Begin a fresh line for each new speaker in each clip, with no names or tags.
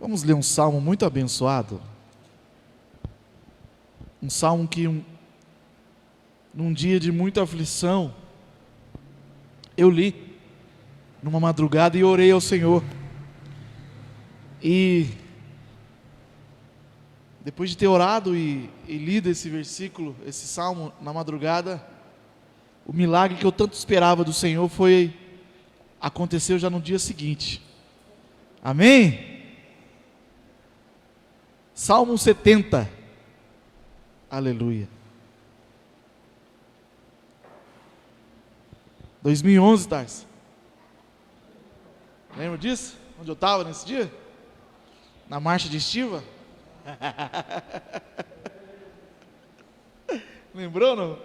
Vamos ler um salmo muito abençoado. Um salmo que, num dia de muita aflição, eu li numa madrugada e orei ao Senhor. E depois de ter orado e lido esse versículo, esse salmo na madrugada, o milagre que eu tanto esperava do Senhor aconteceu já no dia seguinte. Amém? Salmo 70. Aleluia. 2011, Tarso. Lembra disso? Onde eu estava nesse dia? Na marcha de estiva? Lembrou, não?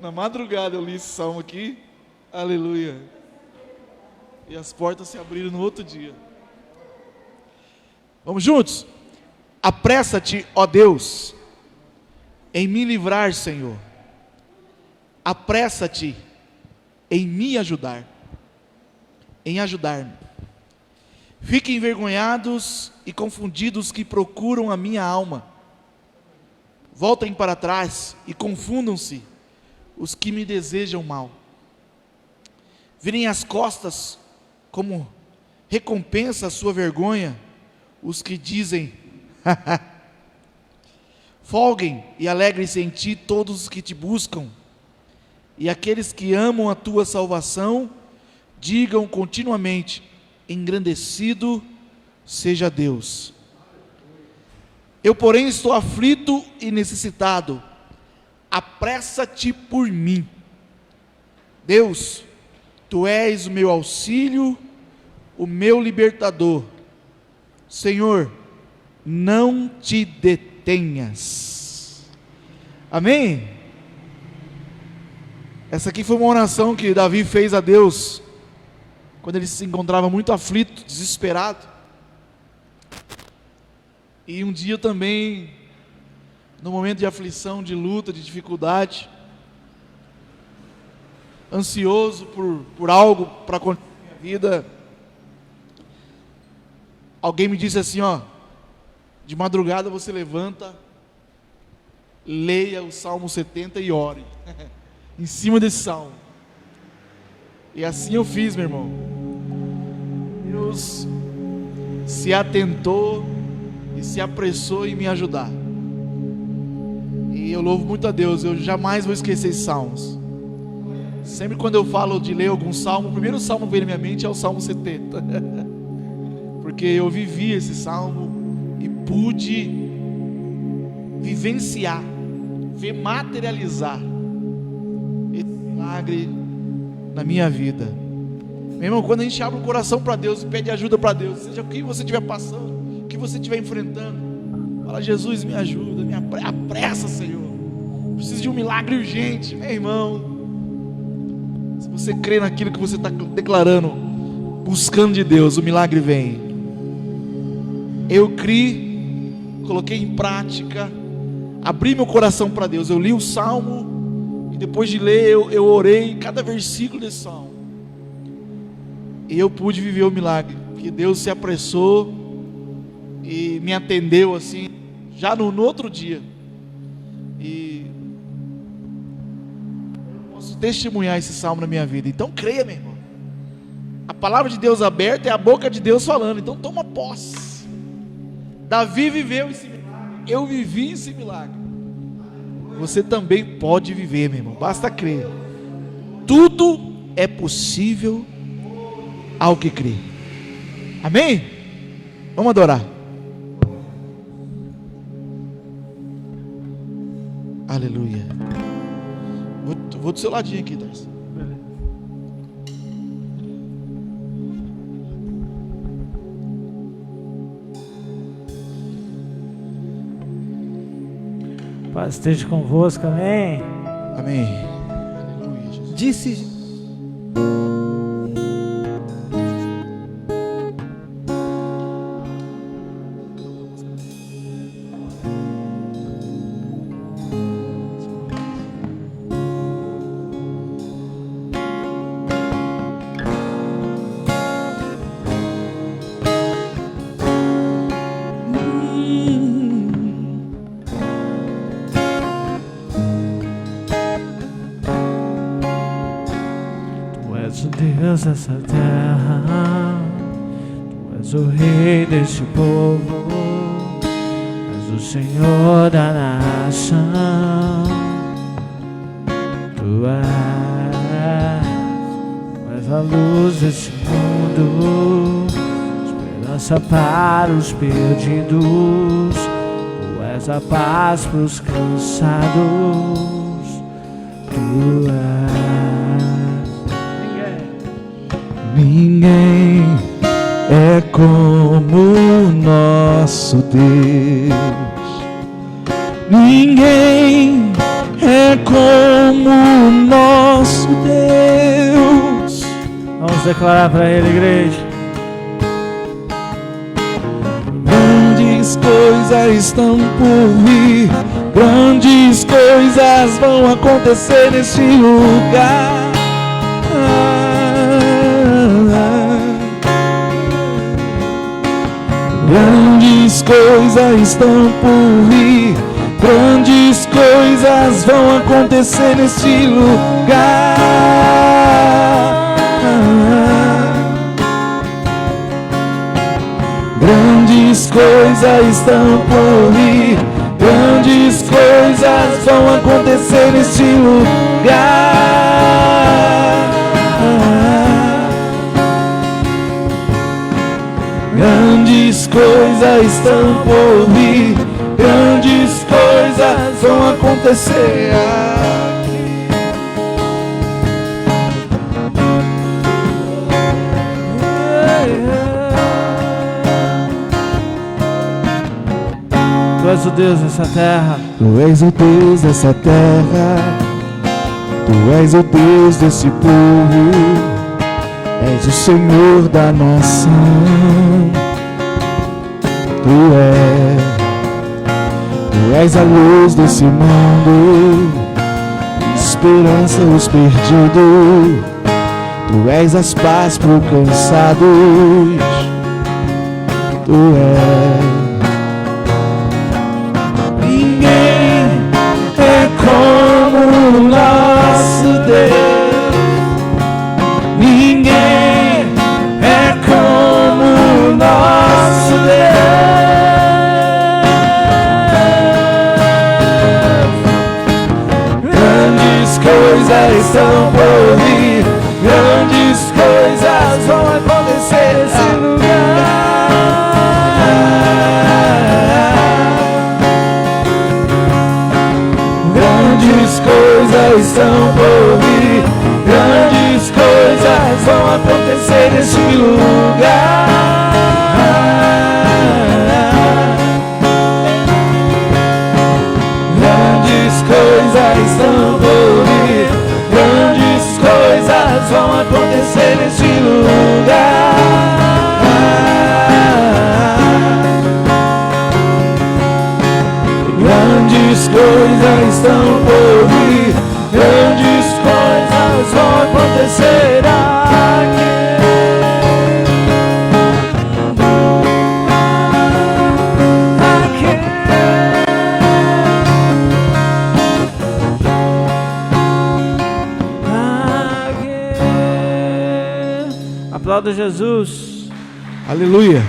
Na madrugada eu li esse salmo aqui. Aleluia. E as portas se abriram no outro dia. Vamos juntos? Apressa-te, ó Deus, em me livrar, Senhor. Apressa-te em me ajudar, em ajudar-me. Fiquem envergonhados e confundidos que procuram a minha alma. Voltem para trás e confundam-se os que me desejam mal. Virem as costas como recompensa a sua vergonha os que dizem: folguem e alegrem-se em ti todos os que te buscam, e aqueles que amam a tua salvação digam continuamente: engrandecido seja Deus. Eu, porém, estou aflito e necessitado. Apressa-te por mim. Deus, tu és o meu auxílio, o meu libertador. Senhor, não te detenhas. Amém? Essa aqui foi uma oração que Davi fez a Deus quando ele se encontrava muito aflito, desesperado. E um dia também, no momento de aflição, de luta, de dificuldade, ansioso por algo para acontecer na minha vida, alguém me disse assim, de madrugada você levanta, leia o Salmo 70 e ore em cima desse salmo. E assim eu fiz, meu irmão. Deus se atentou e se apressou em me ajudar. E eu louvo muito a Deus, eu jamais vou esquecer esses salmos. Sempre quando eu falo de ler algum salmo, o primeiro salmo que vem na minha mente é o Salmo 70. Porque eu vivi esse salmo e pude vivenciar, ver materializar esse milagre na minha vida. Meu irmão, quando a gente abre o coração para Deus e pede ajuda para Deus, seja o que você estiver passando, o que você estiver enfrentando, fala: Jesus, me ajuda, me apressa, Senhor, preciso de um milagre urgente. Meu irmão, se você crê naquilo que você está declarando, buscando de Deus, o milagre vem. Eu criei, coloquei em prática, abri meu coração para Deus. Eu li o salmo e depois de ler eu orei cada versículo desse salmo, e eu pude viver o milagre, que Deus se apressou e me atendeu assim, já no outro dia. E eu posso testemunhar esse salmo na minha vida. Então creia, meu irmão, a palavra de Deus aberta é a boca de Deus falando. Então toma posse. Davi viveu esse milagre, eu vivi esse milagre, você também pode viver, meu irmão, basta crer. Tudo é possível ao que crê. Amém? Vamos adorar. Aleluia. Vou do seu ladinho aqui, Darcy.
Paz esteja convosco, amém.
Amém. Aleluia, Jesus.
Disse
és o Deus dessa terra, Tu és o Rei deste povo, és o Senhor da nação. Tu és a luz deste mundo, esperança para os perdidos. Tu és a paz para os cansados. Tu és.
Ninguém é como o nosso Deus. Ninguém é como o nosso Deus.
Vamos declarar para Ele, igreja.
Grandes coisas estão por vir, grandes coisas vão acontecer neste lugar. Grandes coisas estão por vir, grandes coisas vão acontecer neste lugar. Grandes coisas estão por vir, grandes coisas vão acontecer neste lugar. Grandes coisas estão por vir, grandes coisas vão acontecer aqui.
Tu és o Deus dessa terra,
Tu és o Deus dessa terra, Tu és o Deus desse povo, és o Senhor da nação. Tu és a luz desse mundo, esperança aos perdidos. Tu és as paz para os cansados. Tu és. Ninguém é como o nosso Deus. Ninguém é como o nosso Deus. Grandes coisas estão por vir, grandes coisas vão acontecer nesse lugar. Grandes coisas estão por vir, grandes coisas vão acontecer nesse lugar. Grandes coisas estão por vir, grandes coisas vão acontecer nesse lugar. Grandes coisas estão por vir, grandes coisas vão acontecer aqui.
aplauda Jesus.
Aleluia.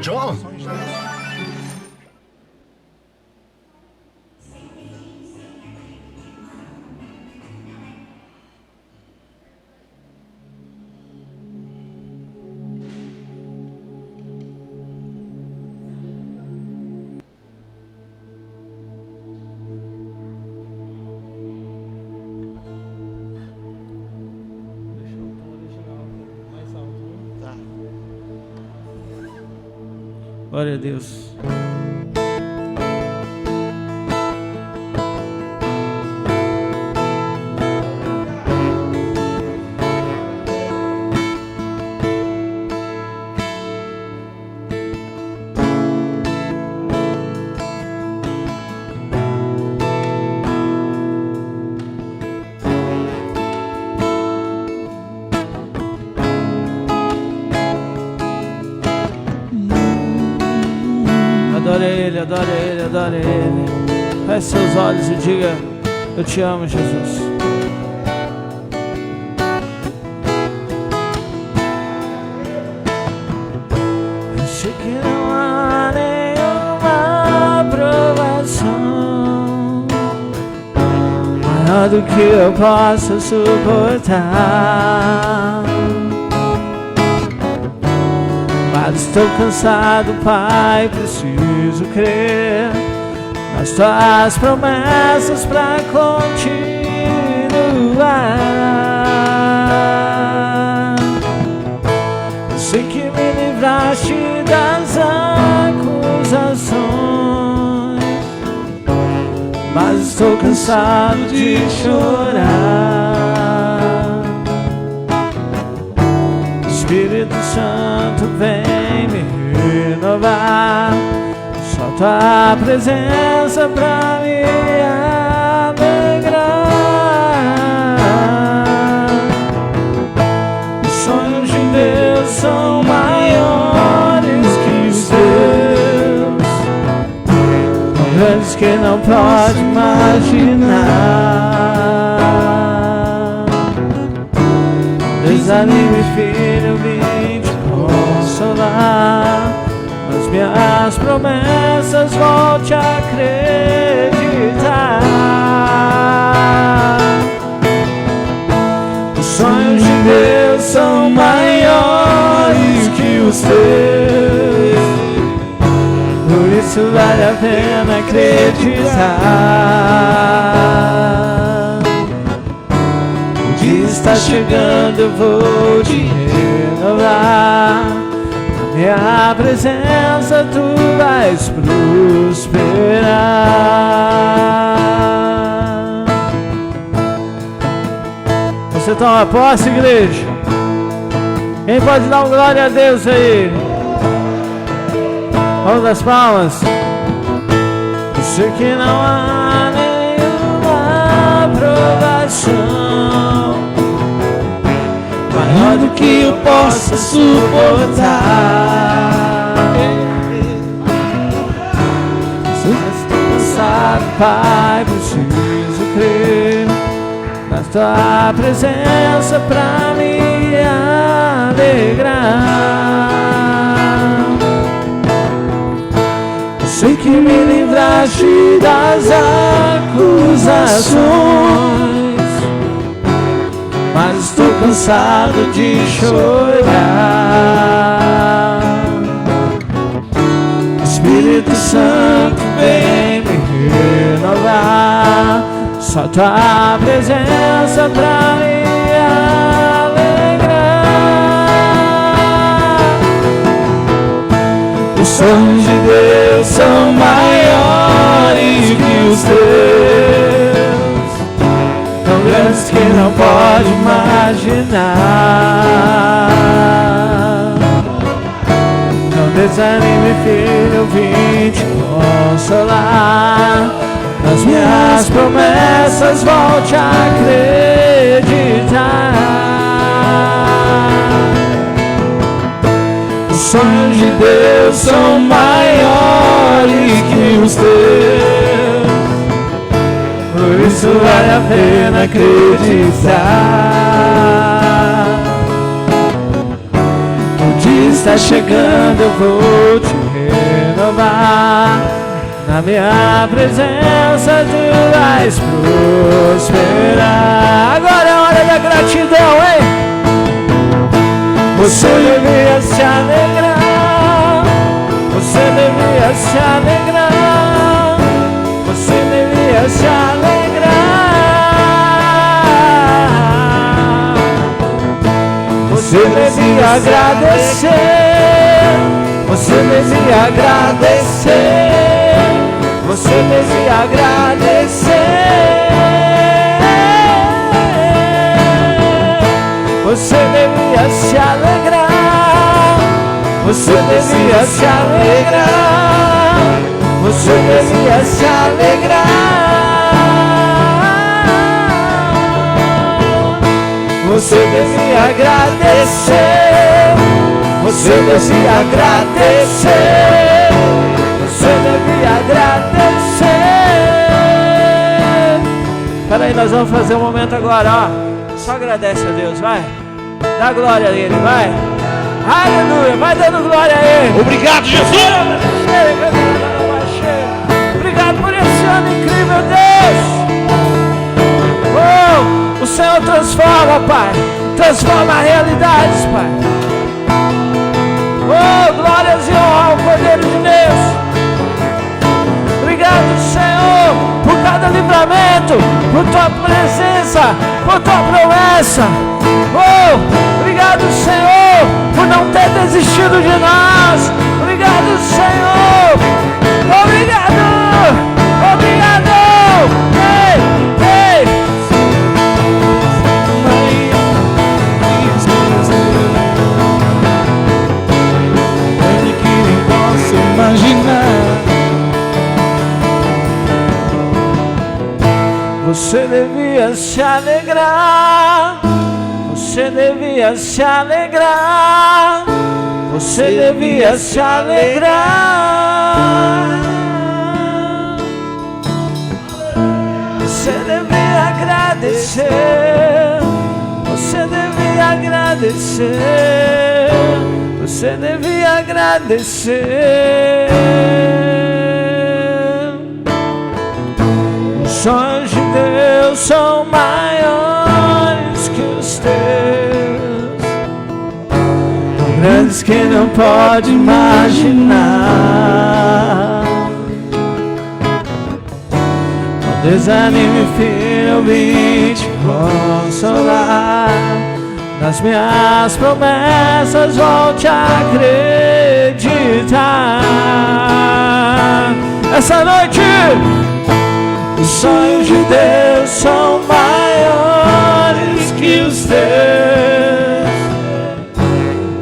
John?
Glória a Deus. adore Ele, adore Ele. Feche seus olhos e diga: eu te amo, Jesus. Eu sei que não há nenhuma aprovação maior do que eu possa suportar. Mas estou cansado, Pai, preciso crer nas tuas promessas pra continuar. Eu sei que me livraste das acusações, mas estou cansado de chorar. Espírito Santo, vem me renovar. Só tua presença pra me alegrar. Os sonhos de Deus são maiores que os teus, tão grandes que não pode imaginar. Desanime, filho, vim te consolar. Nas minhas promessas volte a acreditar. Os sonhos de Deus são maiores que os teus, por isso vale a pena acreditar. O dia está chegando, eu vou te renovar. Minha presença tu vais prosperar. Você toma posse, igreja? Quem pode dar um glória a Deus aí? Vamos das palmas. Eu sei que não há nenhuma aprovação maior do que eu possa suportar. Estou cansado, Pai, preciso crer na tua presença pra me alegrar. Eu sei que me livraste das acusações, mas estou cansado de chorar. Espírito Santo, vem me renovar. Só tua presença pra me alegrar. Os sonhos de Deus são maiores que os teus, tão grandes que não pode imaginar. Não desanime, filho, eu vim te consolar. Nas minhas promessas volte a acreditar. Os sonhos de Deus são maiores que os teus, por isso vale a pena acreditar. O dia está chegando, eu vou te renovar. Na minha presença tu vais prosperar. Agora é a hora da gratidão, hein? Você devia se alegrar. Você devia se alegrar. Você devia se alegrar. Você devia agradecer. Você devia agradecer. Você devia agradecer. Você devia se alegrar. Você devia se alegrar. Você devia se alegrar. Você devia agradecer. Você devia agradecer. Você devia agradecer. Peraí, nós vamos fazer um momento agora, ó. Só agradece a Deus, vai. Dá glória a Ele, vai. Aleluia, vai dando glória a Ele.
Obrigado, Jesus.
Obrigado por esse ano incrível, Deus. Oh, o Senhor transforma, Pai. Transforma realidades, Pai. Oh, glórias e honra ao Cordeiro de Deus. Obrigado, Senhor, por cada livramento, por Tua presença, por Tua promessa. Oh, obrigado, Senhor, por não ter desistido de nós. Obrigado, Senhor. Obrigado. Obrigado. Ei, ei.
Que nem posso imaginar.
Você devia se alegrar. Você devia se alegrar. Você devia se alegrar. Você devia agradecer. Você devia agradecer. Você devia agradecer. Os sonhos de Deus são maiores que os teus, tão grandes que não pode imaginar. Não desanime, filho, eu vim te consolar. Nas minhas promessas volte a acreditar. Essa noite os sonhos de Deus são maiores que os teus,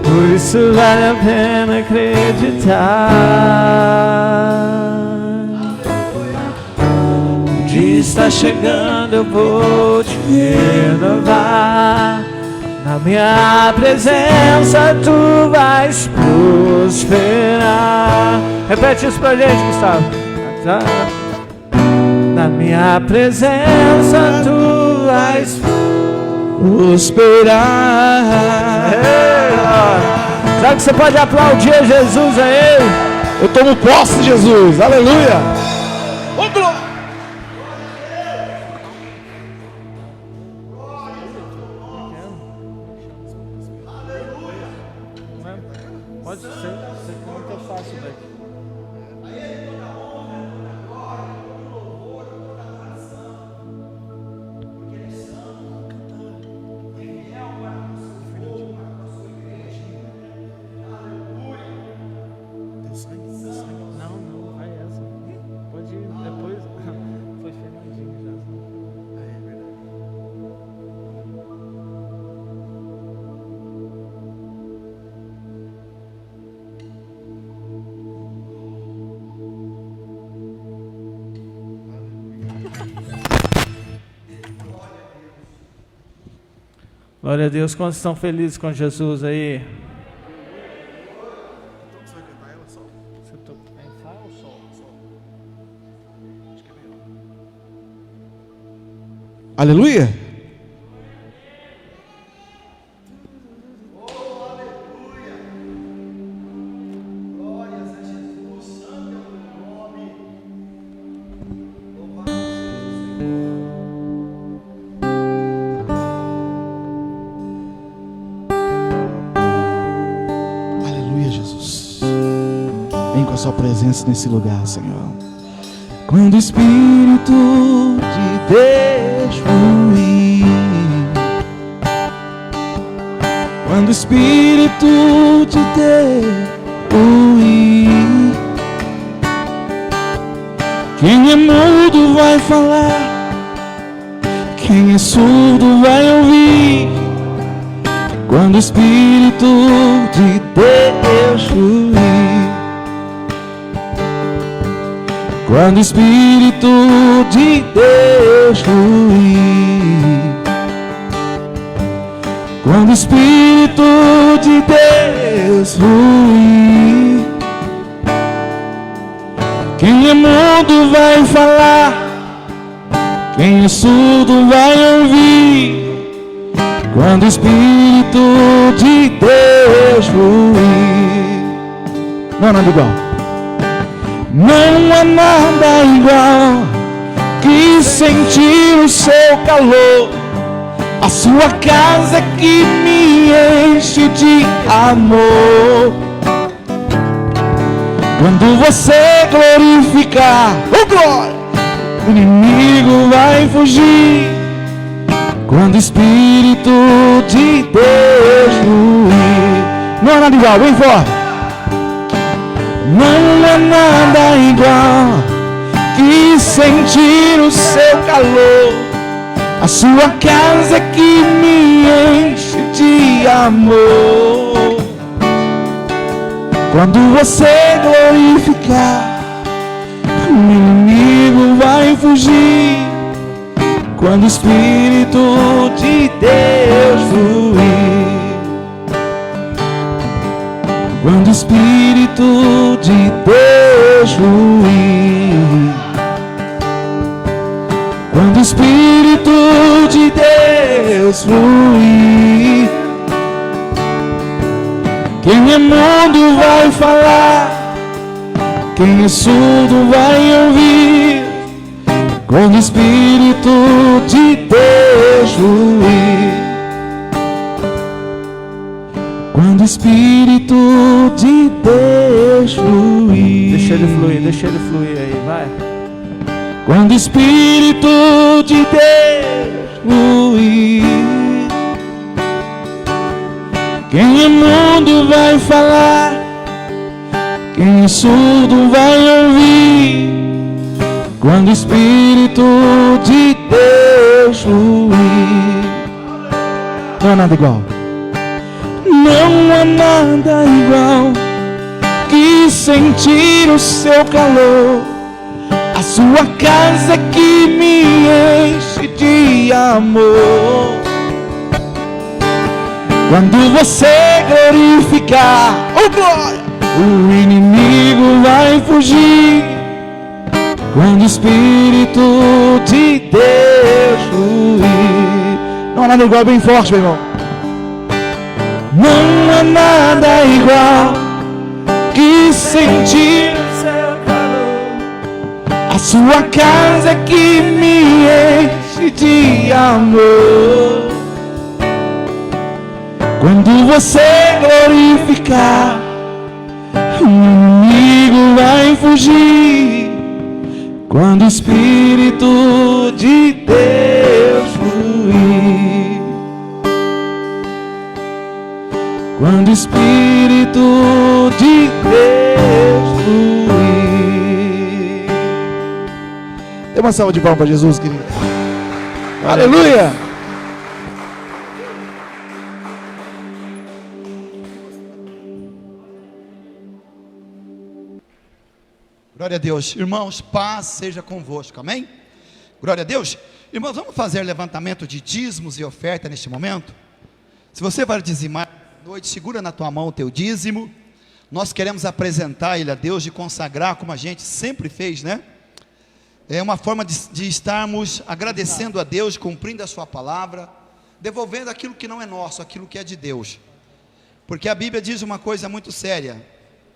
por isso vale a pena acreditar. O dia está chegando, eu vou te renovar. Na minha presença tu vais prosperar. Repete isso pra gente, Gustavo. Na minha presença tu vais
prosperar.
Será que você pode aplaudir a Jesus a Ele?
Eu tomo posse de Jesus, aleluia. Oh, glória.
Pode ser muito fácil, velho. Glória a Deus, quantos estão felizes com Jesus aí? Você vai cantar ela só? Você toca em Fá ou Sol? Acho que é melhor.
Aleluia. Sua presença nesse lugar, Senhor. Quando o Espírito de Deus fluir, quando o Espírito de Deus fluir, quem é mudo vai falar, quem é surdo vai ouvir. Quando o Espírito de Deus fluir, quando o Espírito de Deus fluir, quando o Espírito de Deus fluir, quem é
Quem é surdo vai ouvir quando o Espírito de Deus fluir. Não há nada igual. Não há nada igual que sentir o seu calor. A sua casa que me enche de amor. Quando você glorificar, oh glória, o inimigo vai fugir. Quando o Espírito de Deus fluir. Não há nada igual, bem forte. Não há nada igual que sentir o seu calor. A sua casa que me enche de amor. Quando você glorificar, o inimigo vai fugir. Quando o Espírito de Deus fluir. Quando o Espírito de Deus fluir. Quando o Espírito de Deus fluir. Quem é mudo vai falar, quem é surdo vai ouvir. Quando o Espírito de Deus fluir. Quando o Espírito de Deus fluir.
Deixa ele fluir aí, vai.
Quando o Espírito de Deus fluir. Quem é mudo vai falar, quem é surdo vai ouvir. Quando o Espírito de Deus fluir. Não há nada igual. Não há nada igual que sentir o seu calor. A sua casa que me enche de amor. Quando você glorificar, oh glória, o inimigo vai fugir. Quando o Espírito de Deus fluir. Não há nada igual, bem forte, meu irmão. Não há nada igual que sentir o seu calor. A sua casa que me enche de amor. Quando você glorificar, o inimigo vai fugir. Quando o Espírito de Deus fluir. Quando o Espírito de Deus fluir.
Dê uma salva de palmas para Jesus, querido. Aleluia!
Glória a Deus. Irmãos, paz seja convosco, amém? Glória a Deus. Irmãos, vamos fazer levantamento de dízimos e oferta neste momento? Se você vai dizimar à noite, segura na tua mão o teu dízimo. Nós queremos apresentar ele a Deus, de consagrar, como a gente sempre fez, né? É uma forma de estarmos agradecendo a Deus, cumprindo a sua palavra, devolvendo aquilo que não é nosso, aquilo que é de Deus. Porque a Bíblia diz uma coisa muito séria,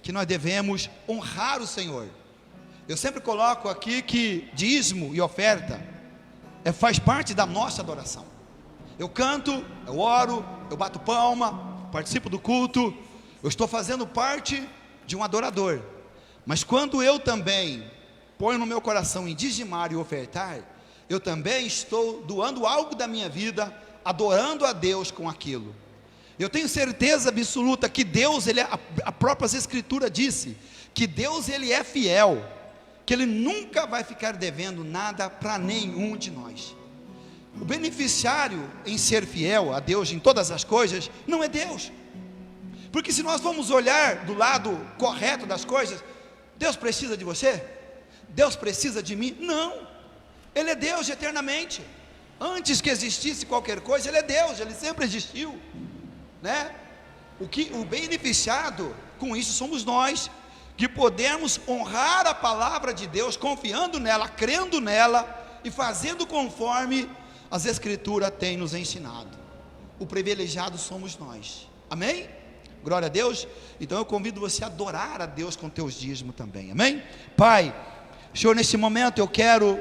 que nós devemos honrar o Senhor. Eu sempre coloco aqui que dízimo e oferta faz parte da nossa adoração. Eu canto, eu oro, eu bato palma, participo do culto, eu estou fazendo parte de um adorador. Mas quando eu também ponho no meu coração em dizimar e ofertar, eu também estou doando algo da minha vida, adorando a Deus com aquilo. Eu tenho certeza absoluta que Deus, a própria Escritura disse, que Deus ele é fiel, que Ele nunca vai ficar devendo nada para nenhum de nós. O beneficiário em ser fiel a Deus em todas as coisas, não é Deus. Porque se nós vamos olhar do lado correto das coisas, Deus precisa de você? Deus precisa de mim? Não. Ele é Deus eternamente. Antes que existisse qualquer coisa, Ele é Deus, Ele sempre existiu, né? O beneficiado com isso somos nós, que podemos honrar a palavra de Deus, confiando nela, crendo nela, e fazendo conforme as Escrituras têm nos ensinado. O privilegiado somos nós, amém? Glória a Deus. Então eu convido você a adorar a Deus com teus dízimos também, amém? Pai, Senhor, nesse momento eu quero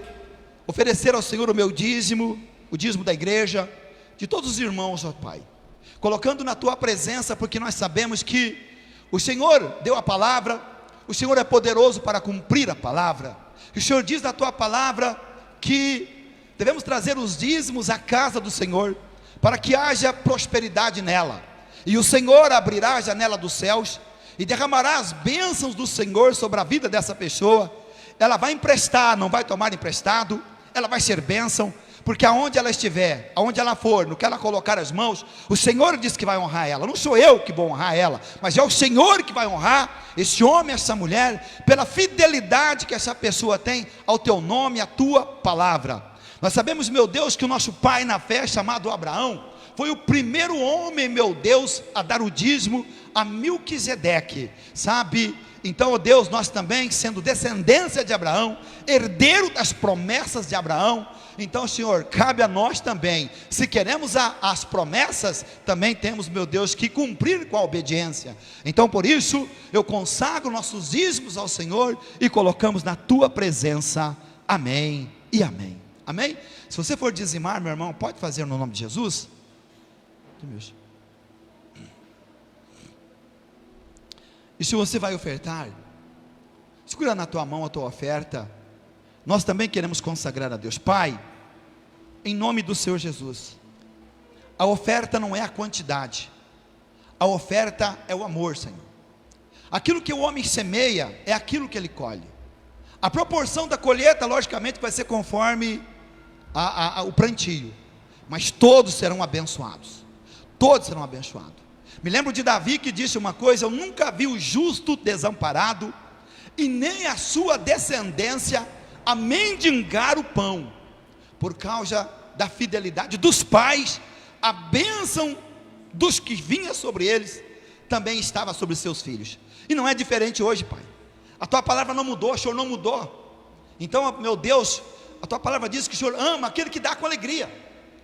oferecer ao Senhor o meu dízimo, o dízimo da igreja, de todos os irmãos, ó Pai, colocando na tua presença, porque nós sabemos que o Senhor deu a palavra, o Senhor é poderoso para cumprir a palavra, e o Senhor diz na tua palavra que devemos trazer os dízimos à casa do Senhor, para que haja prosperidade nela, e o Senhor abrirá a janela dos céus, e derramará as bênçãos do Senhor sobre a vida dessa pessoa. Ela vai emprestar, não vai tomar emprestado, ela vai ser bênção, porque aonde ela estiver, aonde ela for, no que ela colocar as mãos, o Senhor diz que vai honrar ela. Não sou eu que vou honrar ela, mas é o Senhor que vai honrar esse homem, essa mulher, pela fidelidade que essa pessoa tem ao teu nome, à tua palavra. Nós sabemos, meu Deus, que o nosso pai na fé, chamado Abraão, foi o primeiro homem, meu Deus, a dar o dízimo a Melquisedeque, sabe? Então, ó Deus, nós também, sendo descendência de Abraão, herdeiro das promessas de Abraão, então, Senhor, cabe a nós também, se queremos as promessas, também temos, meu Deus, que cumprir com a obediência. Então, por isso, eu consagro nossos dízimos ao Senhor e colocamos na tua presença, amém e amém, amém? Se você for dizimar, meu irmão, pode fazer no nome de Jesus. E se você vai ofertar, segura na tua mão a tua oferta. Nós também queremos consagrar a Deus. Pai, em nome do Senhor Jesus, a oferta não é a quantidade, a oferta é o amor, Senhor. Aquilo que o homem semeia é aquilo que ele colhe. A proporção da colheita, logicamente, vai ser conforme o plantio, mas todos serão abençoados. Todos serão abençoados. Me lembro de Davi que disse uma coisa: eu nunca vi o justo desamparado, e nem a sua descendência a mendigar o pão. Por causa da fidelidade dos pais, a bênção dos que vinha sobre eles, também estava sobre seus filhos. E não é diferente hoje, Pai. A tua palavra não mudou, o Senhor não mudou. Então, meu Deus, a tua palavra diz que o Senhor ama aquele que dá com alegria,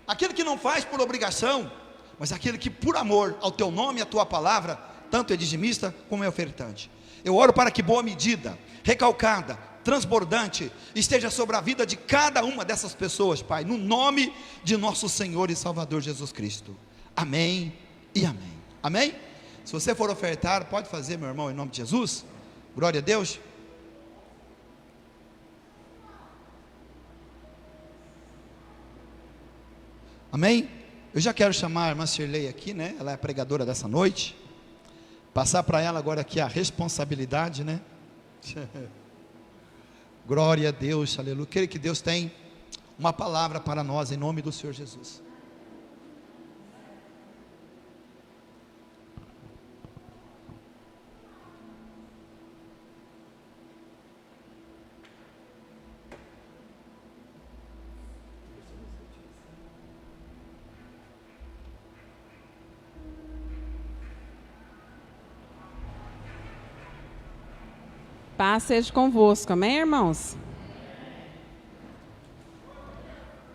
aquele que não faz por obrigação, mas aquele que por amor ao teu nome e à tua palavra, tanto é dizimista como é ofertante. Eu oro para que boa medida, recalcada, transbordante, esteja sobre a vida de cada uma dessas pessoas, Pai, no nome de nosso Senhor e Salvador Jesus Cristo, amém e amém, amém? Se você for ofertar, pode fazer, meu irmão, em nome de Jesus, glória a Deus. Amém? Eu já quero chamar a irmã Shirley aqui, né? Ela é a pregadora dessa noite. Passar para ela agora aqui a responsabilidade, né? Glória a Deus, aleluia. Creio que Deus tem uma palavra para nós em nome do Senhor Jesus.
Paz seja convosco, amém, irmãos?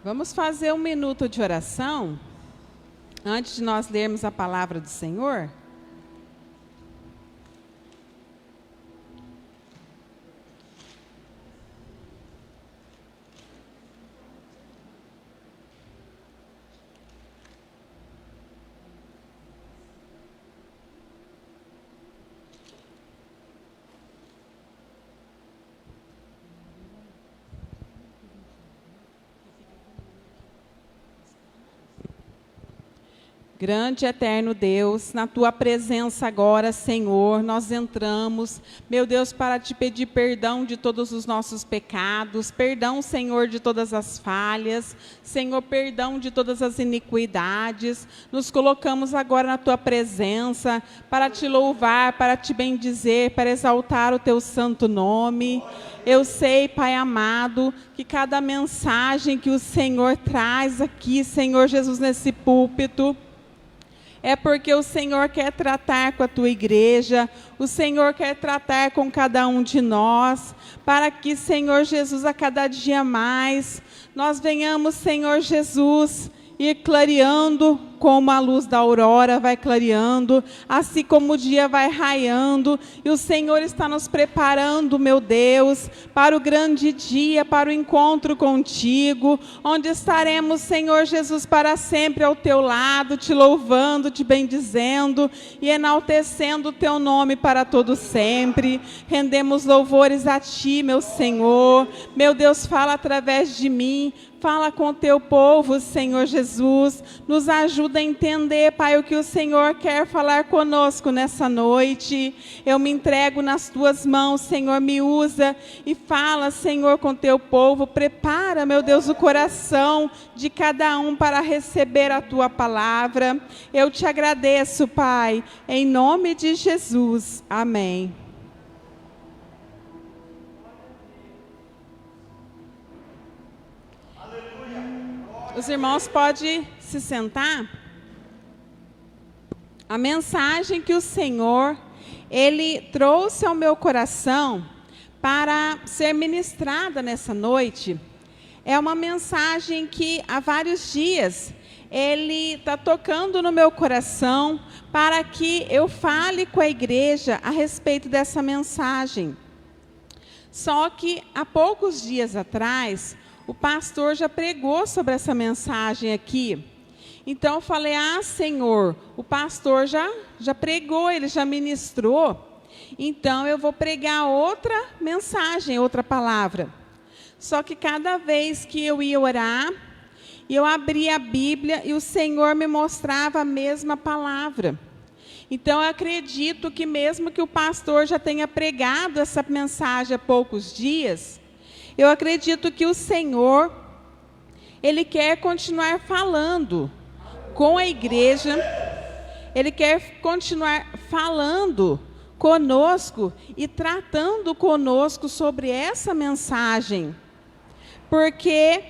Vamos fazer um minuto de oração, antes de nós lermos a palavra do Senhor. Grande e eterno Deus, na tua presença agora, Senhor, nós entramos, meu Deus, para te pedir perdão de todos os nossos pecados, perdão, Senhor, de todas as falhas, Senhor, perdão de todas as iniquidades. Nos colocamos agora na tua presença para te louvar, para te bendizer, para exaltar o teu santo nome. Eu sei, Pai amado, que cada mensagem que o Senhor traz aqui, Senhor Jesus, nesse púlpito, é porque o Senhor quer tratar com a tua igreja, o Senhor quer tratar com cada um de nós, para que, Senhor Jesus, a cada dia mais, nós venhamos, Senhor Jesus, ir clareando como a luz da aurora vai clareando, assim como o dia vai raiando, e o Senhor está nos preparando, meu Deus, para o grande dia, para o encontro contigo, onde estaremos, Senhor Jesus, para sempre ao teu lado, te louvando, te bendizendo e enaltecendo o teu nome para todo sempre. Rendemos louvores a ti, meu Senhor. Meu Deus, fala através de mim, fala com o teu povo, Senhor Jesus, nos ajuda a entender, Pai, o que o Senhor quer falar conosco nessa noite. Eu me entrego nas tuas mãos, Senhor, me usa e fala, Senhor, com o teu povo. Prepara, meu Deus, o coração de cada um para receber a tua palavra. Eu te agradeço, Pai, em nome de Jesus. Amém. Os irmãos podem se sentar. A mensagem que o Senhor, Ele trouxe ao meu coração para ser ministrada nessa noite, é uma mensagem que há vários dias Ele está tocando no meu coração para que eu fale com a igreja a respeito dessa mensagem. Só que há poucos dias atrás, o pastor já pregou sobre essa mensagem aqui. Então eu falei, Senhor, o pastor já pregou, ele já ministrou. Então eu vou pregar outra mensagem, outra palavra. Só que cada vez que eu ia orar, eu abria a Bíblia e o Senhor me mostrava a mesma palavra. Então eu acredito que mesmo que o pastor já tenha pregado essa mensagem há poucos dias, eu acredito que o Senhor, Ele quer continuar falando com a igreja, Ele quer continuar falando conosco e tratando conosco sobre essa mensagem, porque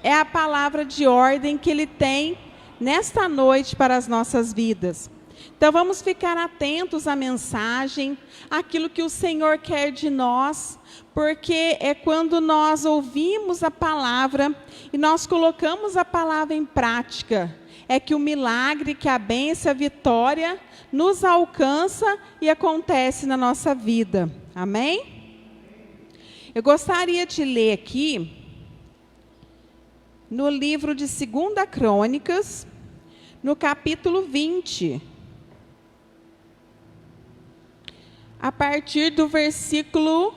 é a palavra de ordem que Ele tem nesta noite para as nossas vidas. Então vamos ficar atentos à mensagem, àquilo que o Senhor quer de nós, porque é quando nós ouvimos a palavra e nós colocamos a palavra em prática, é que o milagre, que a bênção, a vitória nos alcança e acontece na nossa vida. Amém? Eu gostaria de ler aqui, no livro de 2 Crônicas, no capítulo 20, a partir do versículo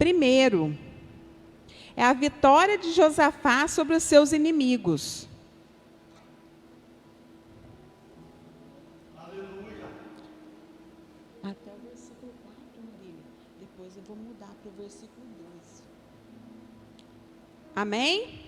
1. É a vitória de Josafá sobre os seus inimigos.
Aleluia.
Até o versículo 4, Maria. Depois eu vou mudar para o versículo 12. Amém?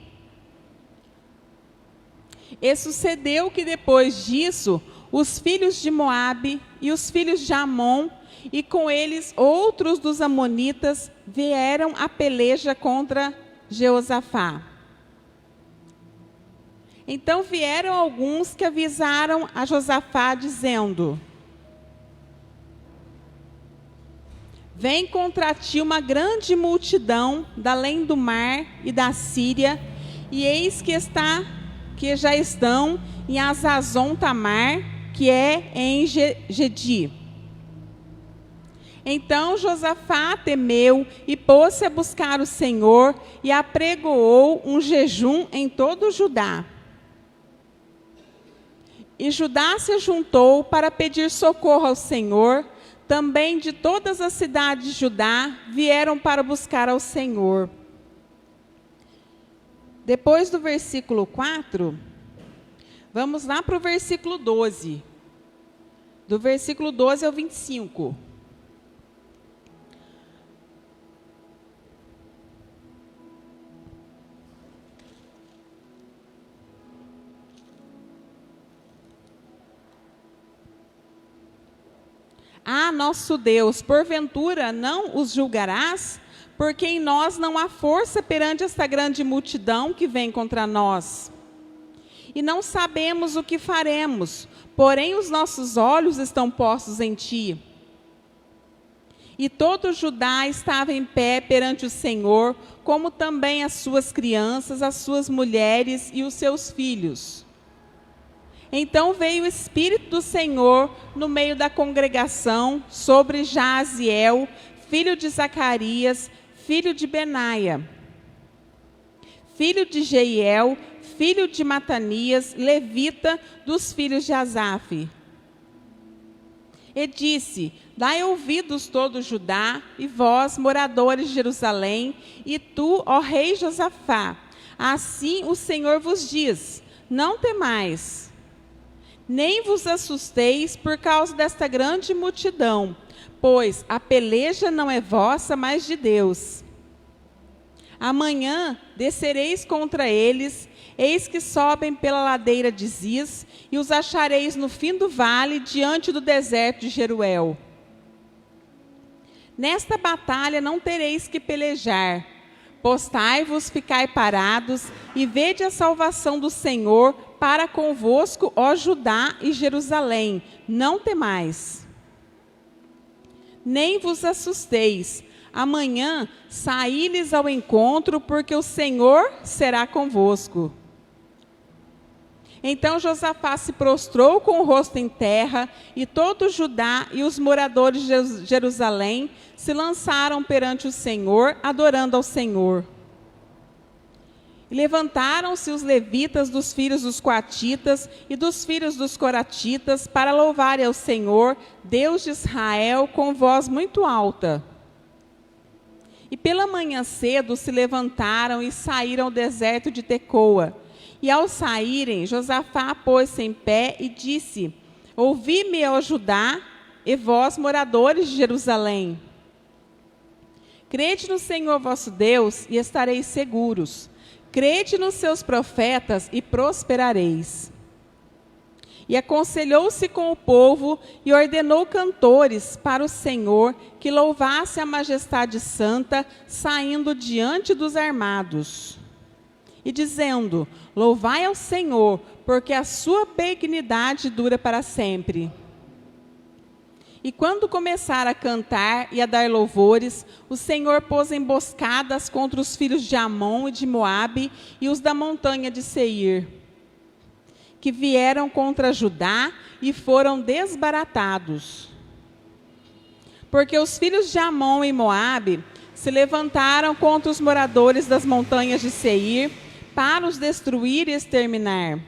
E sucedeu que depois disso, os filhos de Moabe e os filhos de Amon, e com eles outros dos amonitas, vieram a peleja contra Jeosafá. Então vieram alguns que avisaram a Josafá, dizendo: vem contra ti uma grande multidão da além do mar e da Síria, e eis que já estão em Azazon Tamar, que é em Gedi. Então Josafá temeu e pôs-se a buscar o Senhor e apregoou um jejum em todo o Judá. E Judá se juntou para pedir socorro ao Senhor. Também de todas as cidades de Judá vieram para buscar ao Senhor. Depois do versículo 4, vamos lá para o versículo 12. Do versículo 12 ao 25. Nosso Deus, porventura não os julgarás? Porque em nós não há força perante esta grande multidão que vem contra nós. e não sabemos o que faremos, porém os nossos olhos estão postos em ti. E todo Judá estava em pé perante o Senhor, como também as suas crianças, as suas mulheres e os seus filhos. Então veio o Espírito do Senhor no meio da congregação sobre Jaaziel, filho de Zacarias, filho de Benaia, filho de Jeiel, filho de Matanias, levita dos filhos de Asaf. E disse: dai ouvidos todo Judá, e vós, moradores de Jerusalém, e tu, ó rei Josafá, assim o Senhor vos diz: não temais, nem vos assusteis por causa desta grande multidão, pois a peleja não é vossa, mas de Deus. Amanhã descereis contra eles, eis que sobem pela ladeira de Ziz, e os achareis no fim do vale, diante do deserto de Jeruel. Nesta batalha não tereis que pelejar. Postai-vos, ficai parados, e vede a salvação do Senhor para convosco, ó Judá e Jerusalém. Não temais, nem vos assusteis. Amanhã saí-lhes ao encontro, porque o Senhor será convosco. Então Josafá se prostrou com o rosto em terra, e todo Judá e os moradores de Jerusalém se lançaram perante o Senhor, adorando ao Senhor. E levantaram-se os levitas dos filhos dos coatitas e dos filhos dos coratitas para louvarem ao Senhor, Deus de Israel, com voz muito alta. E pela manhã cedo se levantaram e saíram ao deserto de Tecoa. E ao saírem, Josafá pôs-se em pé e disse: ouvi-me, ó Judá, e vós, moradores de Jerusalém. Crede no Senhor vosso Deus e estareis seguros. Crede nos seus profetas e prosperareis. E aconselhou-se com o povo e ordenou cantores para o Senhor que louvasse a majestade santa, saindo diante dos armados. E dizendo: louvai ao Senhor, porque a sua benignidade dura para sempre. E quando começaram a cantar e a dar louvores, o Senhor pôs emboscadas contra os filhos de Amon e de Moabe e os da montanha de Seir, que vieram contra Judá e foram desbaratados. Porque os filhos de Amon e Moabe se levantaram contra os moradores das montanhas de Seir para os destruir e exterminar.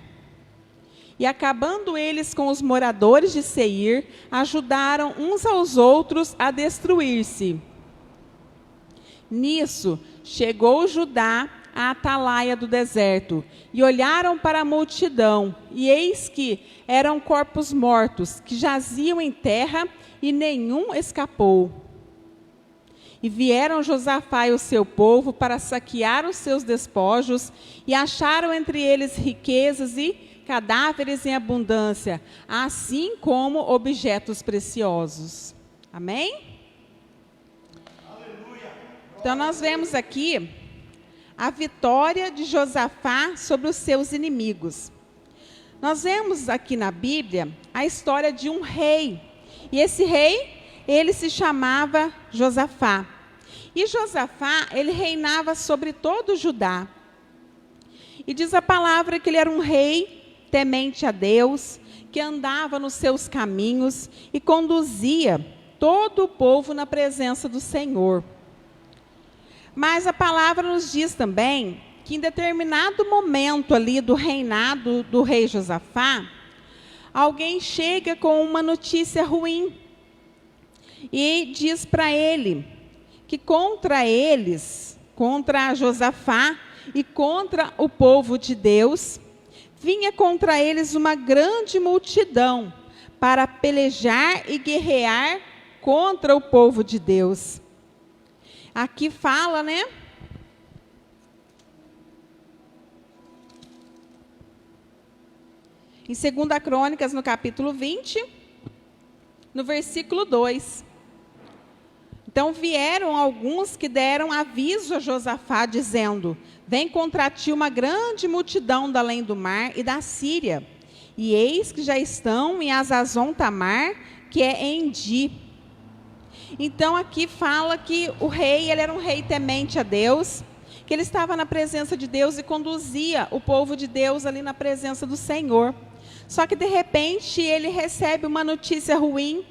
E acabando eles com os moradores de Seir, ajudaram uns aos outros a destruir-se. Nisso chegou Judá à atalaia do deserto, e olharam para a multidão, e eis que eram corpos mortos, que jaziam em terra, e nenhum escapou. E vieram Josafá e o seu povo para saquear os seus despojos, e acharam entre eles riquezas e cadáveres em abundância, assim como objetos preciosos. Amém? Aleluia. Então nós vemos aqui a vitória de Josafá sobre os seus inimigos. Nós vemos aqui na Bíblia a história de um rei. E esse rei, ele se chamava Josafá. E Josafá, ele reinava sobre todo Judá. E diz a palavra que ele era um rei temente a Deus, que andava nos seus caminhos e conduzia todo o povo na presença do Senhor. Mas a palavra nos diz também que em determinado momento ali do reinado do rei Josafá, alguém chega com uma notícia ruim e diz para ele que contra eles, contra Josafá e contra o povo de Deus, vinha contra eles uma grande multidão para pelejar e guerrear contra o povo de Deus. Aqui fala, né? Em 2 Crônicas, no capítulo 20, no versículo 2. Então vieram alguns que deram aviso a Josafá, dizendo: vem contra ti uma grande multidão da além do mar e da Síria, e eis que já estão em Hazazon Tamar, que é em Di. Então aqui fala que o rei, ele era um rei temente a Deus, que ele estava na presença de Deus e conduzia o povo de Deus ali na presença do Senhor. Só que de repente ele recebe uma notícia ruim,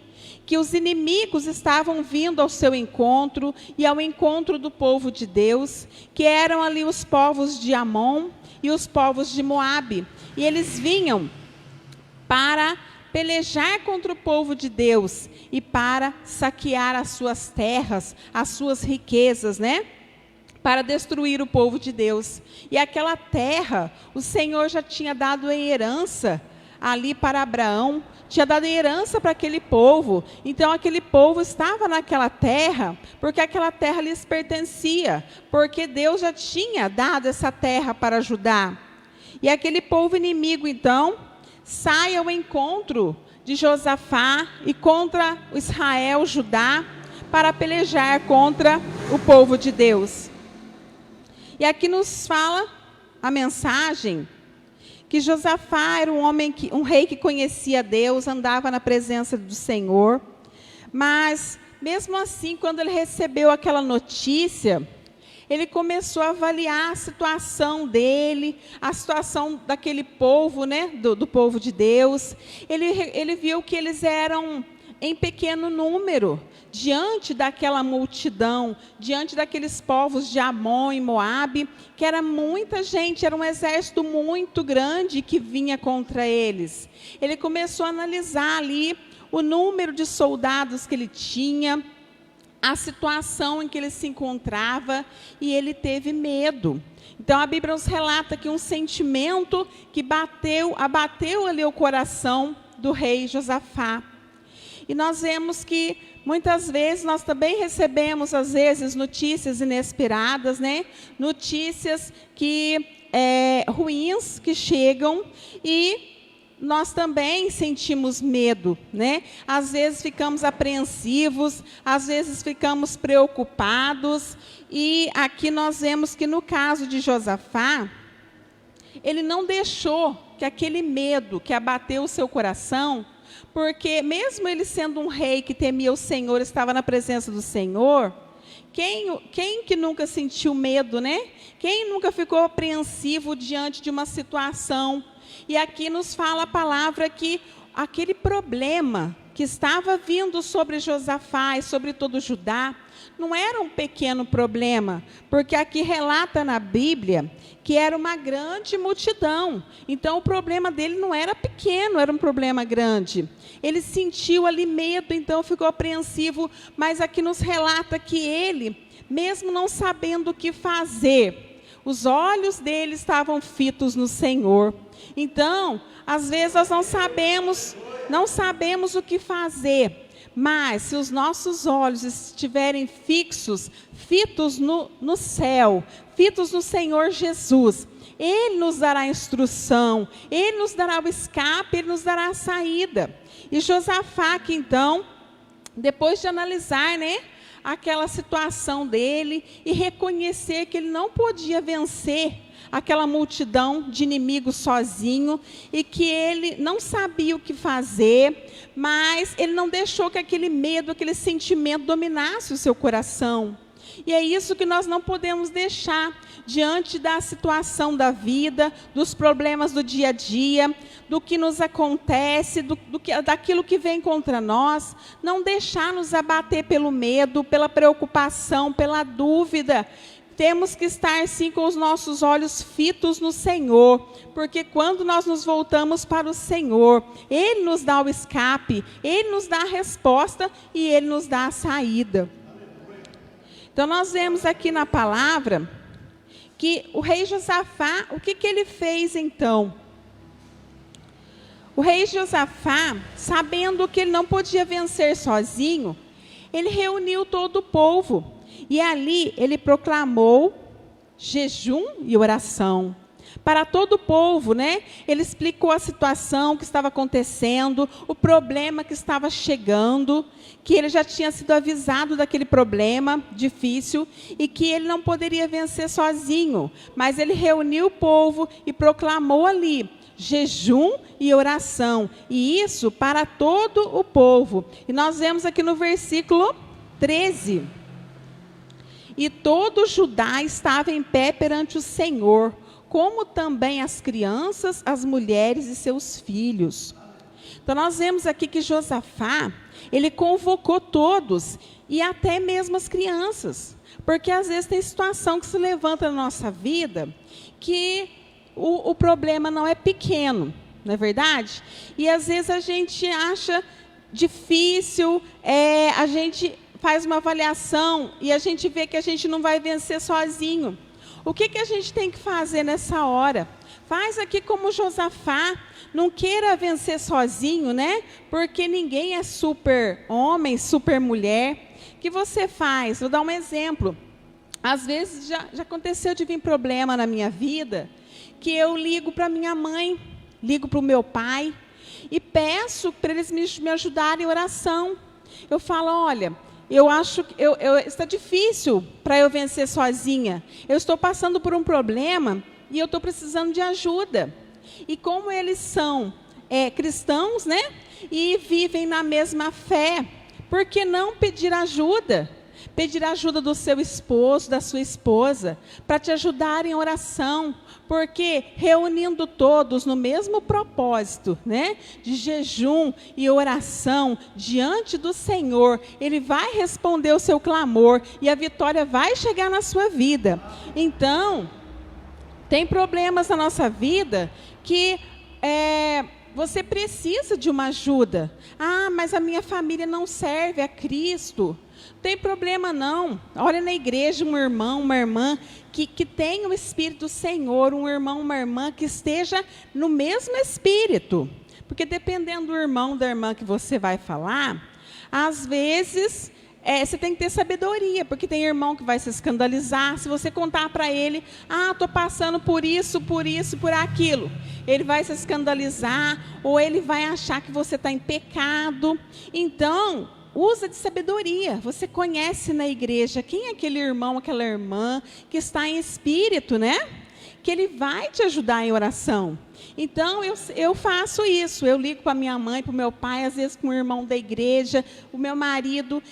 que os inimigos estavam vindo ao seu encontro e ao encontro do povo de Deus, que eram ali os povos de Amon e os povos de Moabe. E eles vinham para pelejar contra o povo de Deus e para saquear as suas terras, as suas riquezas, né? Para destruir o povo de Deus. E aquela terra, o Senhor já tinha dado em herança ali para Abraão, tinha dado em herança para aquele povo. Então aquele povo estava naquela terra, porque aquela terra lhes pertencia, porque Deus já tinha dado essa terra para Judá. E aquele povo inimigo, então, sai ao encontro de Josafá e contra o Israel, Judá, para pelejar contra o povo de Deus. E aqui nos fala a mensagem que Josafá era um rei que conhecia Deus, andava na presença do Senhor, mas mesmo assim, quando ele recebeu aquela notícia, ele começou a avaliar a situação dele, a situação daquele povo, né, do povo de Deus. Ele viu que eles eram em pequeno número, diante daquela multidão, diante daqueles povos de Amon e Moabe, que era muita gente, era um exército muito grande que vinha contra eles. Ele começou a analisar ali o número de soldados que ele tinha, a situação em que ele se encontrava, e ele teve medo. Então a Bíblia nos relata que um sentimento que abateu ali o coração do rei Josafá. E nós vemos que muitas vezes nós também recebemos, às vezes, notícias inesperadas, né? Notícias ruins que chegam, e nós também sentimos medo, né? Às vezes ficamos apreensivos, às vezes ficamos preocupados. E aqui nós vemos que no caso de Josafá, ele não deixou que aquele medo que abateu o seu coração, porque mesmo ele sendo um rei que temia o Senhor, estava na presença do Senhor, quem que nunca sentiu medo, né? Quem nunca ficou apreensivo diante de uma situação? E aqui nos fala a palavra que aquele problema que estava vindo sobre Josafá e sobre todo Judá, não era um pequeno problema, porque aqui relata na Bíblia que era uma grande multidão. Então o problema dele não era pequeno, era um problema grande. Ele sentiu ali medo, então ficou apreensivo, mas aqui nos relata que ele, mesmo não sabendo o que fazer, os olhos dele estavam fitos no Senhor. Então, às vezes nós não sabemos o que fazer, mas se os nossos olhos estiverem fitos no céu, fitos no Senhor Jesus, Ele nos dará instrução, Ele nos dará o escape, Ele nos dará a saída. E Josafá, que então, depois de analisar, né, aquela situação dele e reconhecer que ele não podia vencer aquela multidão de inimigos sozinho, e que ele não sabia o que fazer, mas ele não deixou que aquele medo, aquele sentimento dominasse o seu coração. E é isso que nós não podemos deixar diante da situação da vida, dos problemas do dia a dia, do que nos acontece, daquilo que vem contra nós. Não deixar nos abater pelo medo, pela preocupação, pela dúvida. Temos que estar, sim, com os nossos olhos fitos no Senhor, porque quando nós nos voltamos para o Senhor, Ele nos dá o escape, Ele nos dá a resposta e Ele nos dá a saída. Então nós vemos aqui na palavra que o rei Josafá, o que ele fez então? O rei Josafá, sabendo que ele não podia vencer sozinho, ele reuniu todo o povo. E ali ele proclamou jejum e oração, para todo o povo, né? Ele explicou a situação que estava acontecendo, o problema que estava chegando, que ele já tinha sido avisado daquele problema difícil e que ele não poderia vencer sozinho, mas ele reuniu o povo e proclamou ali jejum e oração, e isso para todo o povo. E nós vemos aqui no versículo 13. E todo Judá estava em pé perante o Senhor, como também as crianças, as mulheres e seus filhos. Então nós vemos aqui que Josafá, ele convocou todos, e até mesmo as crianças, porque às vezes tem situação que se levanta na nossa vida, que o problema não é pequeno, não é verdade? E às vezes a gente acha difícil, a gente faz uma avaliação e a gente vê que a gente não vai vencer sozinho. O que a gente tem que fazer nessa hora? Faz aqui como Josafá, não queira vencer sozinho, né? Porque ninguém é super homem, super mulher. O que você faz? Vou dar um exemplo. Às vezes já aconteceu de vir problema na minha vida, que eu ligo para minha mãe, ligo para o meu pai e peço para eles me ajudarem em oração. Eu falo, olha, eu acho que está difícil para eu vencer sozinha. Eu estou passando por um problema e eu estou precisando de ajuda. E como eles são cristãos, né? E vivem na mesma fé, por que não pedir ajuda? Pedir ajuda do seu esposo, da sua esposa, para te ajudar em oração, porque reunindo todos no mesmo propósito, né, de jejum e oração diante do Senhor, Ele vai responder o seu clamor e a vitória vai chegar na sua vida. Então, tem problemas na nossa vida que você precisa de uma ajuda. Ah, mas a minha família não serve a Cristo. Não tem problema não. Olha na igreja um irmão, uma irmã que tenha o Espírito do Senhor, um irmão, uma irmã que esteja no mesmo Espírito. Porque dependendo do irmão, da irmã que você vai falar, às vezes você tem que ter sabedoria, porque tem irmão que vai se escandalizar. Se você contar para ele, estou passando por isso, por aquilo, ele vai se escandalizar, ou ele vai achar que você está em pecado. Então, usa de sabedoria. Você conhece na igreja quem é aquele irmão, aquela irmã que está em espírito, né? Que ele vai te ajudar em oração. Então, eu faço isso. Eu ligo para minha mãe, para o meu pai, às vezes com o irmão da igreja, o meu marido,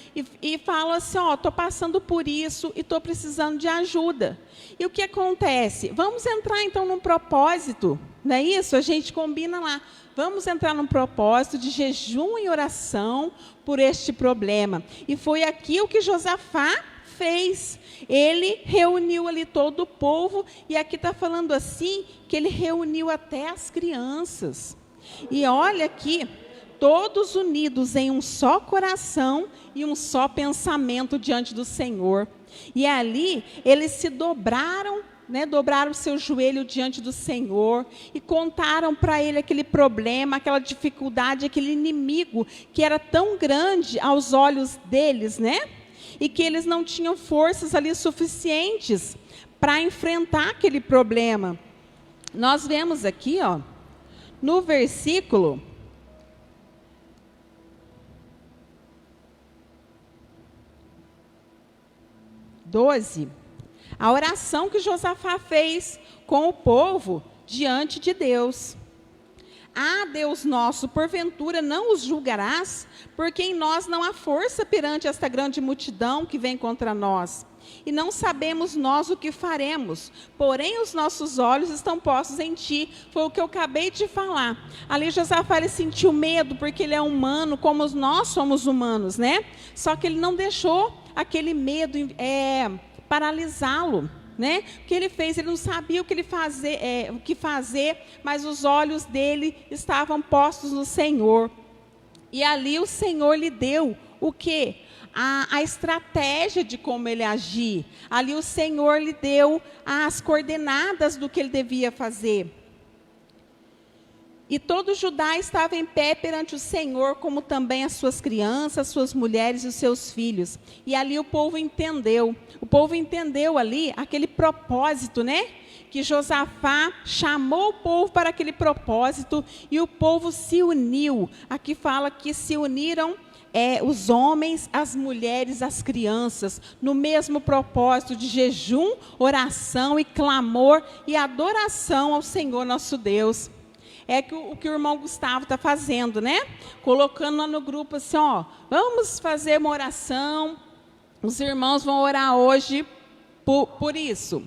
e falo assim, estou passando por isso e estou precisando de ajuda. E o que acontece? Vamos entrar, então, num propósito, não é isso? A gente combina lá. Vamos entrar num propósito de jejum e oração por este problema. E foi aqui o que Josafá fez. Ele reuniu ali todo o povo, e aqui está falando assim, que ele reuniu até as crianças. E olha aqui, todos unidos em um só coração e um só pensamento diante do Senhor. E ali, eles se dobraram, dobraram o seu joelho diante do Senhor e contaram para ele aquele problema, aquela dificuldade, aquele inimigo que era tão grande aos olhos deles, né? E que eles não tinham forças ali suficientes para enfrentar aquele problema. Nós vemos aqui, no versículo 12, a oração que Josafá fez com o povo diante de Deus. Deus nosso, porventura não os julgarás, porque em nós não há força perante esta grande multidão que vem contra nós. E não sabemos nós o que faremos, porém os nossos olhos estão postos em ti. Foi o que eu acabei de falar. Ali Josafá, ele sentiu medo, porque ele é humano, como nós somos humanos, né? Só que ele não deixou aquele medo paralisá-lo. O que ele fez? Ele não sabia o que fazer, mas os olhos dele estavam postos no Senhor. E ali o Senhor lhe deu o quê? A estratégia de como ele agir. Ali o Senhor lhe deu as coordenadas do que ele devia fazer. E todo Judá estava em pé perante o Senhor, como também as suas crianças, suas mulheres e os seus filhos. E ali o povo entendeu. O povo entendeu ali aquele propósito, né? Que Josafá chamou o povo para aquele propósito e o povo se uniu. Aqui fala que se uniram os homens, as mulheres, as crianças, no mesmo propósito de jejum, oração e clamor e adoração ao Senhor nosso Deus. É o que o irmão Gustavo está fazendo, né? Colocando lá no grupo assim, ó, vamos fazer uma oração, os irmãos vão orar hoje por isso.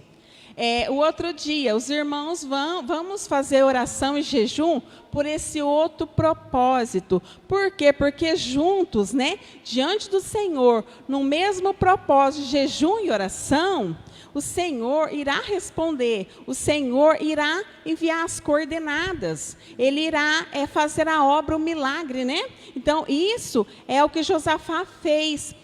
O outro dia, os irmãos vamos fazer oração e jejum por esse outro propósito. Por quê? Porque juntos, né, diante do Senhor, no mesmo propósito de jejum e oração, o Senhor irá responder, o Senhor irá enviar as coordenadas, Ele irá fazer a obra, o milagre, né? Então, isso é o que Josafá fez,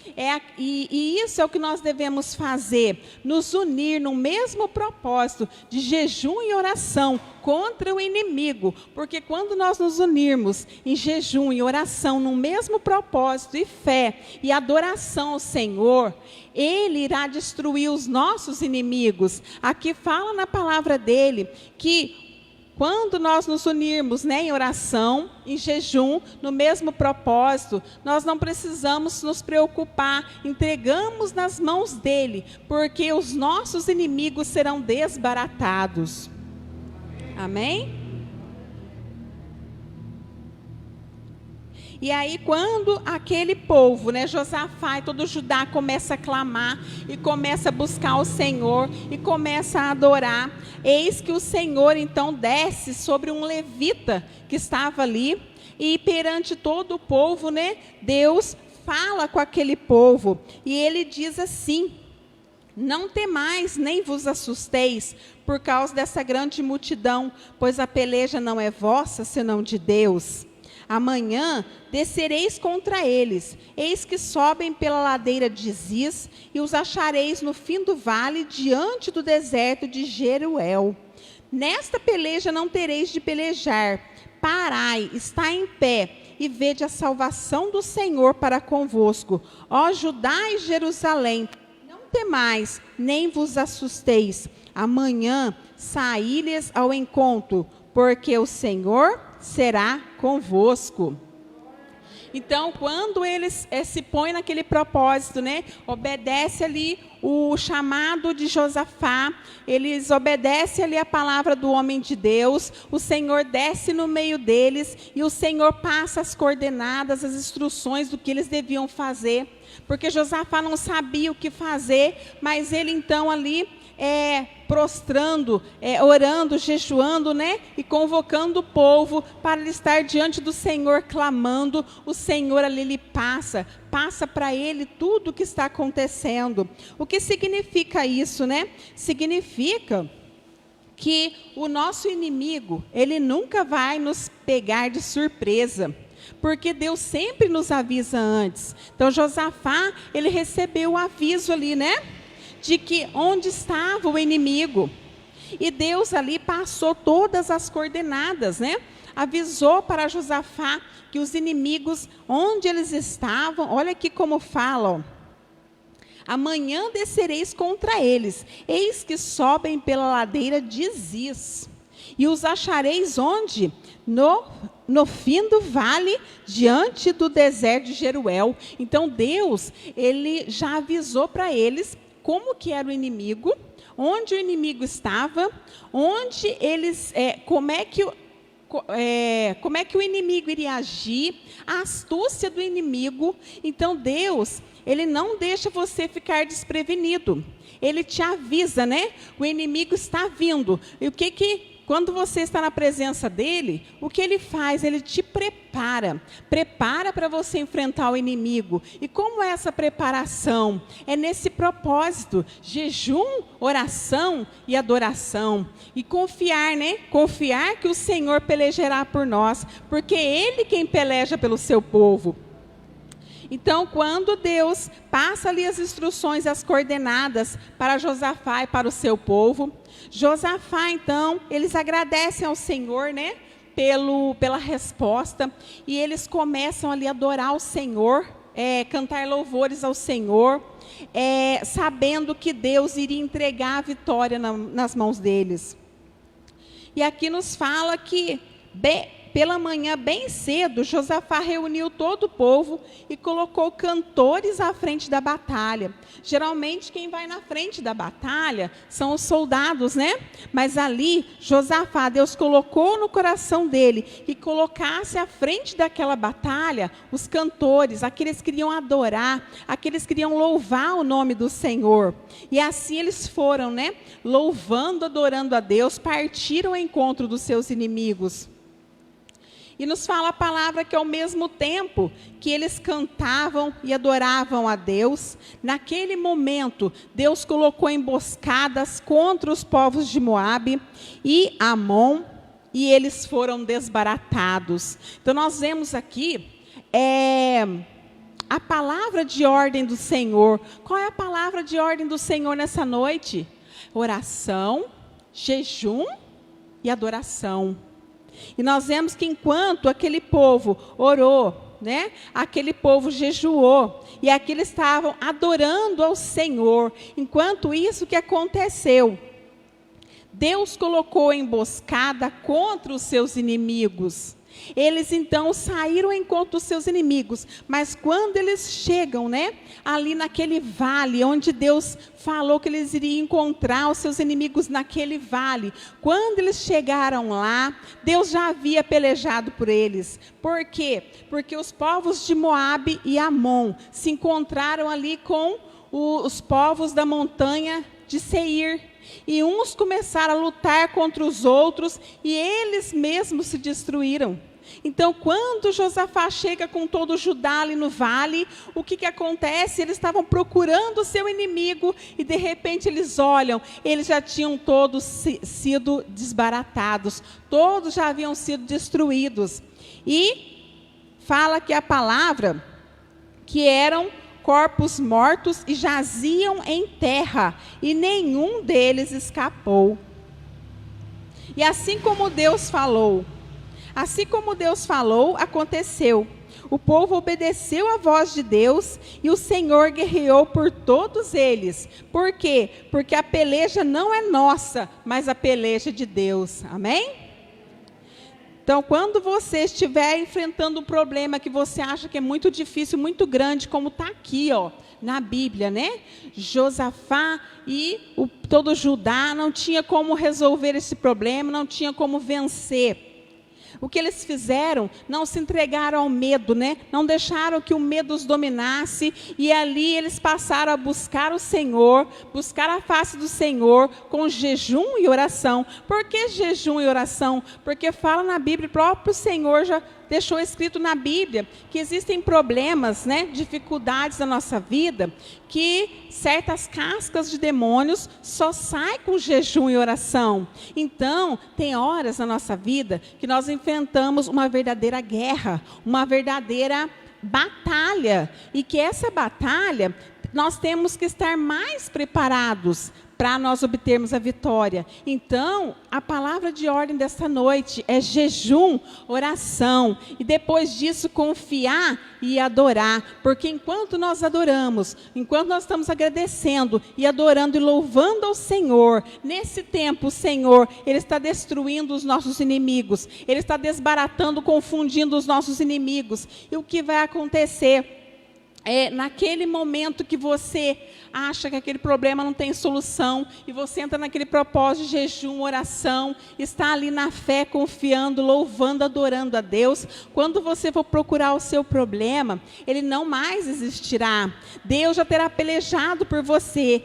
e isso é o que nós devemos fazer, nos unir no mesmo propósito de jejum e oração contra o inimigo, porque quando nós nos unirmos em jejum e oração no mesmo propósito e fé e adoração ao Senhor, Ele irá destruir os nossos inimigos. Aqui fala na palavra dele que quando nós nos unirmos, né, em oração, em jejum, no mesmo propósito, nós não precisamos nos preocupar, entregamos nas mãos dele, porque os nossos inimigos serão desbaratados. Amém? E aí quando aquele povo, né, Josafá e todo Judá começa a clamar e começa a buscar o Senhor e começa a adorar, eis que o Senhor então desce sobre um levita que estava ali e perante todo o povo, né, Deus fala com aquele povo e ele diz assim: não temais, nem vos assusteis por causa dessa grande multidão, pois a peleja não é vossa, senão de Deus. Amanhã descereis contra eles, eis que sobem pela ladeira de Ziz, e os achareis no fim do vale, diante do deserto de Jeruel. Nesta peleja não tereis de pelejar, parai, está em pé, e vede a salvação do Senhor para convosco. Ó Judá e Jerusalém, não temais, nem vos assusteis. Amanhã saí-lhes ao encontro, porque o Senhor será convosco. Então, quando eles se põem naquele propósito, né, obedece ali o chamado de Josafá, eles obedecem ali a palavra do homem de Deus, o Senhor desce no meio deles e o Senhor passa as coordenadas, as instruções do que eles deviam fazer, porque Josafá não sabia o que fazer, mas ele então ali prostrando, orando, jejuando, né? E convocando o povo para ele estar diante do Senhor, clamando. O Senhor ali lhe passa para ele tudo o que está acontecendo. O que significa isso, né? Significa que o nosso inimigo, ele nunca vai nos pegar de surpresa, porque Deus sempre nos avisa antes. Então Josafá, ele recebeu o aviso ali, né, de que onde estava o inimigo, e Deus ali passou todas as coordenadas, né, avisou para Josafá que os inimigos, onde eles estavam, olha aqui como falam: amanhã descereis contra eles, eis que sobem pela ladeira de Ziz, e os achareis onde? No fim do vale, diante do deserto de Jeruel. Então Deus, ele já avisou para eles como que era o inimigo, onde o inimigo estava, onde eles, como é que o inimigo iria agir, a astúcia do inimigo. Então Deus, ele não deixa você ficar desprevenido. Ele te avisa, né? O inimigo está vindo. E quando você está na presença dele, o que ele faz? Ele te prepara para você enfrentar o inimigo. E como é essa preparação? É nesse propósito: jejum, oração e adoração. E confiar, né? Confiar que o Senhor pelejará por nós, porque é Ele quem peleja pelo seu povo. Então, quando Deus passa ali as instruções, as coordenadas para Josafá e para o seu povo, Josafá, então, eles agradecem ao Senhor, né, pela resposta, e eles começam ali a adorar o Senhor, cantar louvores ao Senhor, sabendo que Deus iria entregar a vitória nas mãos deles. E aqui nos fala que pela manhã bem cedo, Josafá reuniu todo o povo e colocou cantores à frente da batalha. Geralmente quem vai na frente da batalha são os soldados, né? Mas ali, Josafá, Deus colocou no coração dele que colocasse à frente daquela batalha os cantores, aqueles que iriam adorar, aqueles que iriam louvar o nome do Senhor. E assim eles foram, né? Louvando, adorando a Deus, partiram ao encontro dos seus inimigos. E nos fala a palavra que ao mesmo tempo que eles cantavam e adoravam a Deus, naquele momento Deus colocou emboscadas contra os povos de Moabe e Amon, e eles foram desbaratados. Então nós vemos aqui a palavra de ordem do Senhor. Qual é a palavra de ordem do Senhor nessa noite? Oração, jejum e adoração. E nós vemos que enquanto aquele povo orou, né, aquele povo jejuou, e aqui eles estavam adorando ao Senhor, enquanto isso que aconteceu, Deus colocou emboscada contra os seus inimigos. Eles então saíram ao encontro dos seus inimigos, mas quando eles chegam, né, ali naquele vale, onde Deus falou que eles iriam encontrar os seus inimigos naquele vale, quando eles chegaram lá, Deus já havia pelejado por eles. Por quê? Porque os povos de Moabe e Amon se encontraram ali com os povos da montanha de Seir, e uns começaram a lutar contra os outros, e eles mesmos se destruíram. Então, quando Josafá chega com todo Judá ali no vale, o que acontece? Eles estavam procurando o seu inimigo, e de repente eles olham, eles já tinham todos sido desbaratados, todos já haviam sido destruídos. E fala que a palavra, que eram corpos mortos e jaziam em terra, e nenhum deles escapou. E assim como Deus falou, aconteceu. O povo obedeceu à voz de Deus, e o Senhor guerreou por todos eles. Por quê? Porque a peleja não é nossa, mas a peleja de Deus. Amém? Então, quando você estiver enfrentando um problema que você acha que é muito difícil, muito grande, como está aqui, ó, na Bíblia, né? Josafá e todo Judá não tinha como resolver esse problema, não tinha como vencer. O que eles fizeram? Não se entregaram ao medo, né? Não deixaram que o medo os dominasse, e ali eles passaram a buscar o Senhor, buscar a face do Senhor com jejum e oração. Por que jejum e oração? Porque fala na Bíblia, o próprio Senhor já deixou escrito na Bíblia que existem problemas, né, dificuldades na nossa vida, que certas cascas de demônios só saem com jejum e oração. Então, tem horas na nossa vida que nós enfrentamos uma verdadeira guerra, uma verdadeira batalha, e que essa batalha nós temos que estar mais preparados para nós obtermos a vitória. Então, a palavra de ordem desta noite é jejum, oração, e depois disso confiar e adorar, porque enquanto nós adoramos, enquanto nós estamos agradecendo e adorando e louvando ao Senhor, nesse tempo o Senhor, Ele está destruindo os nossos inimigos, Ele está desbaratando, confundindo os nossos inimigos. E o que vai acontecer? Naquele momento que você acha que aquele problema não tem solução, e você entra naquele propósito de jejum, oração, está ali na fé, confiando, louvando, adorando a Deus, quando você for procurar o seu problema, ele não mais existirá. Deus já terá pelejado por você,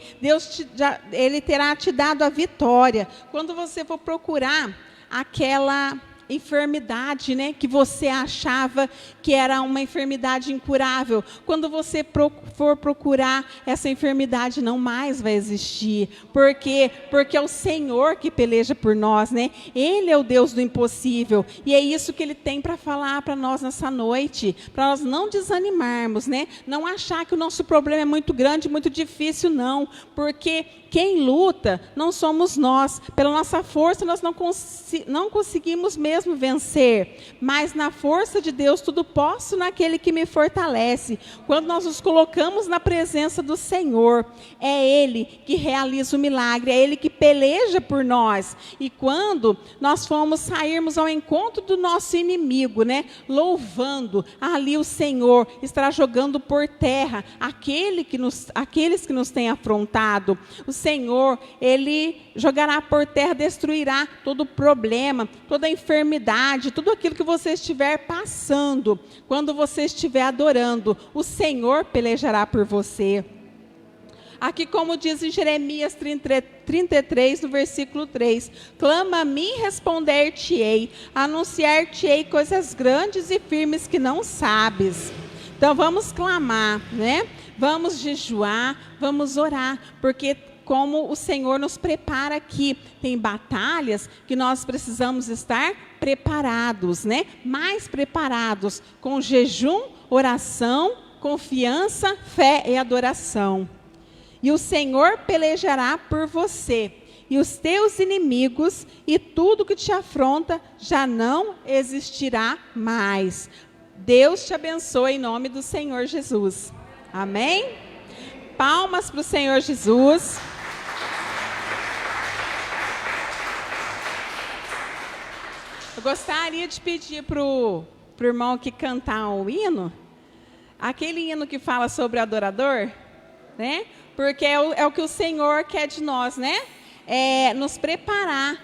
Ele terá te dado a vitória. Quando você for procurar aquela enfermidade, né, que você achava que era uma enfermidade incurável, quando você for procurar, essa enfermidade não mais vai existir. Por quê? Porque é o Senhor que peleja por nós, né? Ele é o Deus do impossível, e é isso que Ele tem para falar para nós nessa noite, para nós não desanimarmos, né? Não achar que o nosso problema é muito grande, muito difícil, não, porque quem luta não somos nós, pela nossa força nós não conseguimos mesmo mesmo vencer, mas na força de Deus tudo posso naquele que me fortalece. Quando nós nos colocamos na presença do Senhor, é Ele que realiza o milagre, é Ele que peleja por nós. E quando nós sairmos ao encontro do nosso inimigo, né, louvando, ali o Senhor estará jogando por terra aqueles que nos têm afrontado. O Senhor, Ele jogará por terra, destruirá todo problema, toda enfermidade, tudo aquilo que você estiver passando. Quando você estiver adorando, o Senhor pelejará por você. Aqui, como diz em Jeremias 33, no versículo 3, clama a mim e responder-te-ei, anunciar-te-ei coisas grandes e firmes que não sabes. Então vamos clamar, né? Vamos jejuar, vamos orar, porque como o Senhor nos prepara aqui, tem batalhas que nós precisamos estar preparados, né? Mais preparados, com jejum, oração, confiança, fé e adoração. E o Senhor pelejará por você, e os teus inimigos e tudo que te afronta já não existirá mais. Deus te abençoe em nome do Senhor Jesus. Amém? Palmas para o Senhor Jesus. Eu gostaria de pedir para o irmão que cantar o hino, aquele hino que fala sobre o adorador, né? Porque é o que o Senhor quer de nós, né? Nos preparar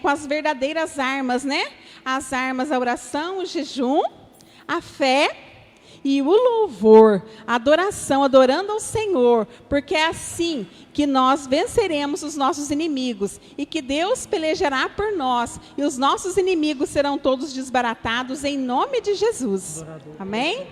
com as verdadeiras armas, né? As armas, a oração, o jejum, a fé e o louvor, a adoração, adorando ao Senhor, porque é assim que nós venceremos os nossos inimigos e que Deus pelejará por nós e os nossos inimigos serão todos desbaratados em nome de Jesus. Amém?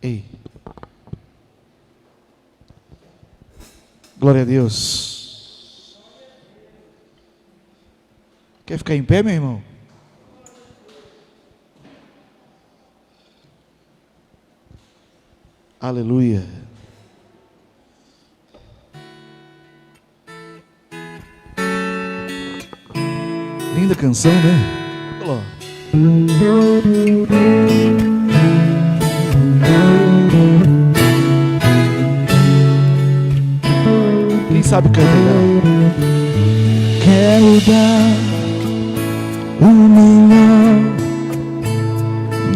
Ei. Glória a Deus. Quer ficar em pé, meu irmão? Aleluia. Linda canção, né? Olha lá. Quem sabe cantar?
Quero dar o melhor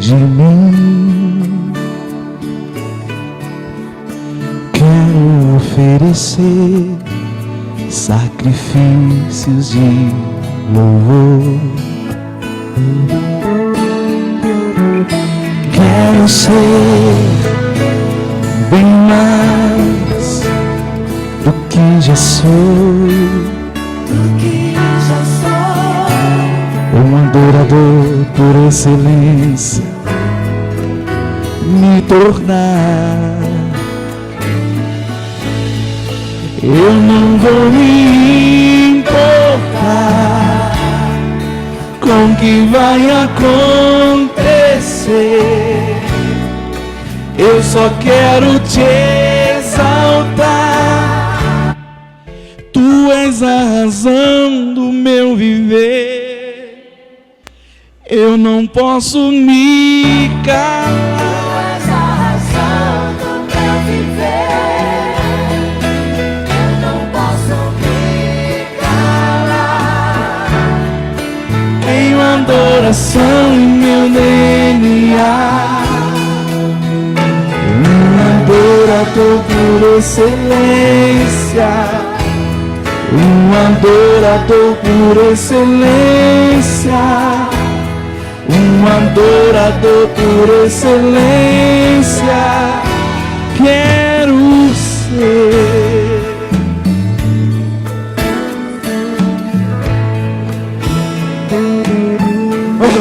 de mim. Quero oferecer sacrifícios de louvor. Quero ser bem mais do que já sou, um adorador por excelência, me tornar. Eu não vou me importar com o que vai acontecer, eu só quero te exaltar. Tu és a razão do meu viver, eu não posso me calar.
Tu és a razão do meu viver, eu não posso me calar.
Tenho adoração em meu DNA, um adorador por excelência, um adorador por excelência, um adorador por excelência, quero ser.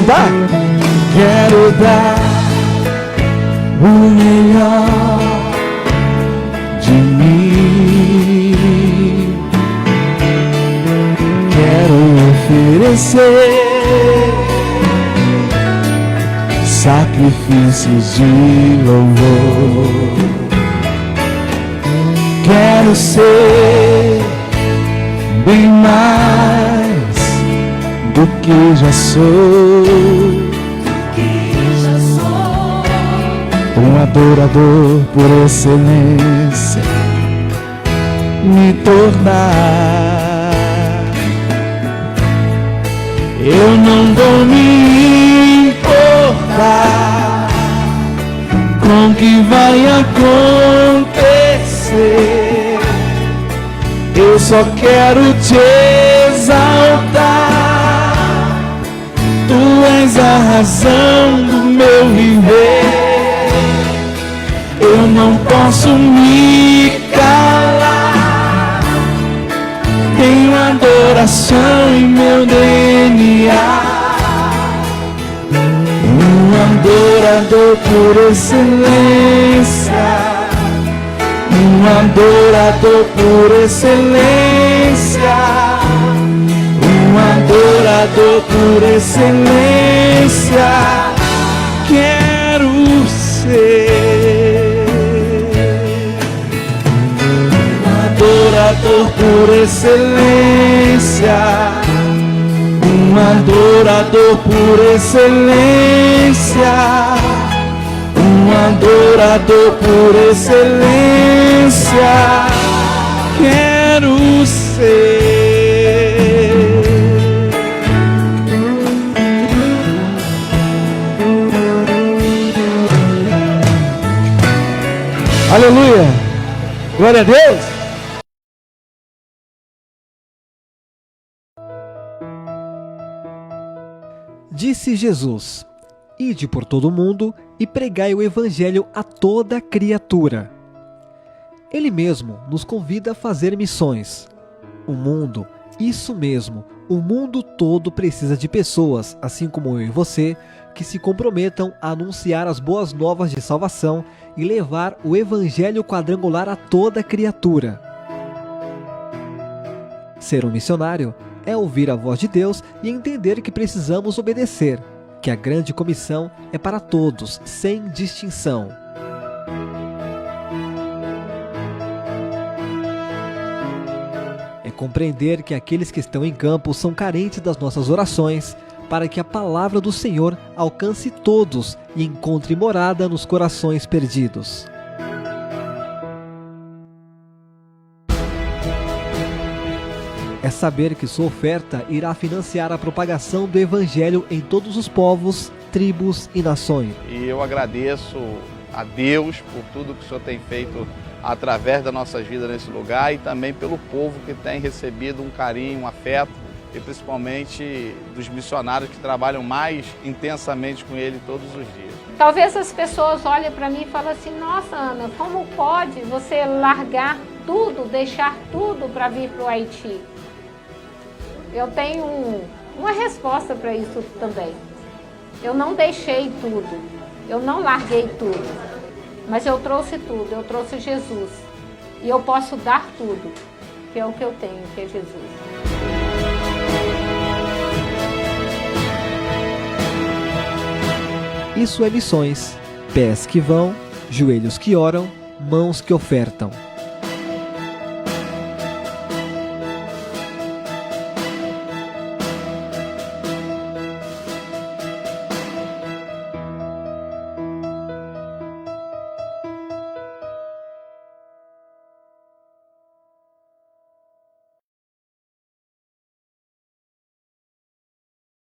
dar? Quero dar o melhor de mim. Quero oferecer sacrifícios de louvor. Quero ser bem mais do que já sou. Um adorador por excelência me tornar. Eu não vou me importar com o que vai acontecer. Eu só quero te exaltar. Tu és a razão do meu viver. Eu não posso me calar. Tenho adoração em meu DNA. Um adorador por excelência. Um adorador por excelência. Um adorador por excelência. Quero ser adorador por excelência, um adorador por excelência, um adorador por excelência. Quero ser. Aleluia! Glória a Deus!
Disse Jesus: Ide por todo o mundo e pregai o Evangelho a toda criatura. Ele mesmo nos convida a fazer missões. O mundo, isso mesmo, o mundo todo precisa de pessoas, assim como eu e você, que se comprometam a anunciar as boas novas de salvação e levar o Evangelho quadrangular a toda criatura. Ser um missionário é ouvir a voz de Deus e entender que precisamos obedecer, que a grande comissão é para todos, sem distinção. É compreender que aqueles que estão em campo são carentes das nossas orações, para que a palavra do Senhor alcance todos e encontre morada nos corações perdidos. É saber que sua oferta irá financiar a propagação do Evangelho em todos os povos, tribos e nações.
E eu agradeço a Deus por tudo que o Senhor tem feito através das nossas vidas nesse lugar e também pelo povo que tem recebido um carinho, um afeto e principalmente dos missionários que trabalham mais intensamente com ele todos os dias.
Talvez as pessoas olhem para mim e falem assim: nossa, Ana, como pode você largar tudo, deixar tudo para vir para o Haiti? Eu tenho uma resposta para isso também. Eu não deixei tudo, eu não larguei tudo, mas eu trouxe tudo, eu trouxe Jesus. E eu posso dar tudo, que é o que eu tenho, que é Jesus.
Isso é missões, pés que vão, joelhos que oram, mãos que ofertam.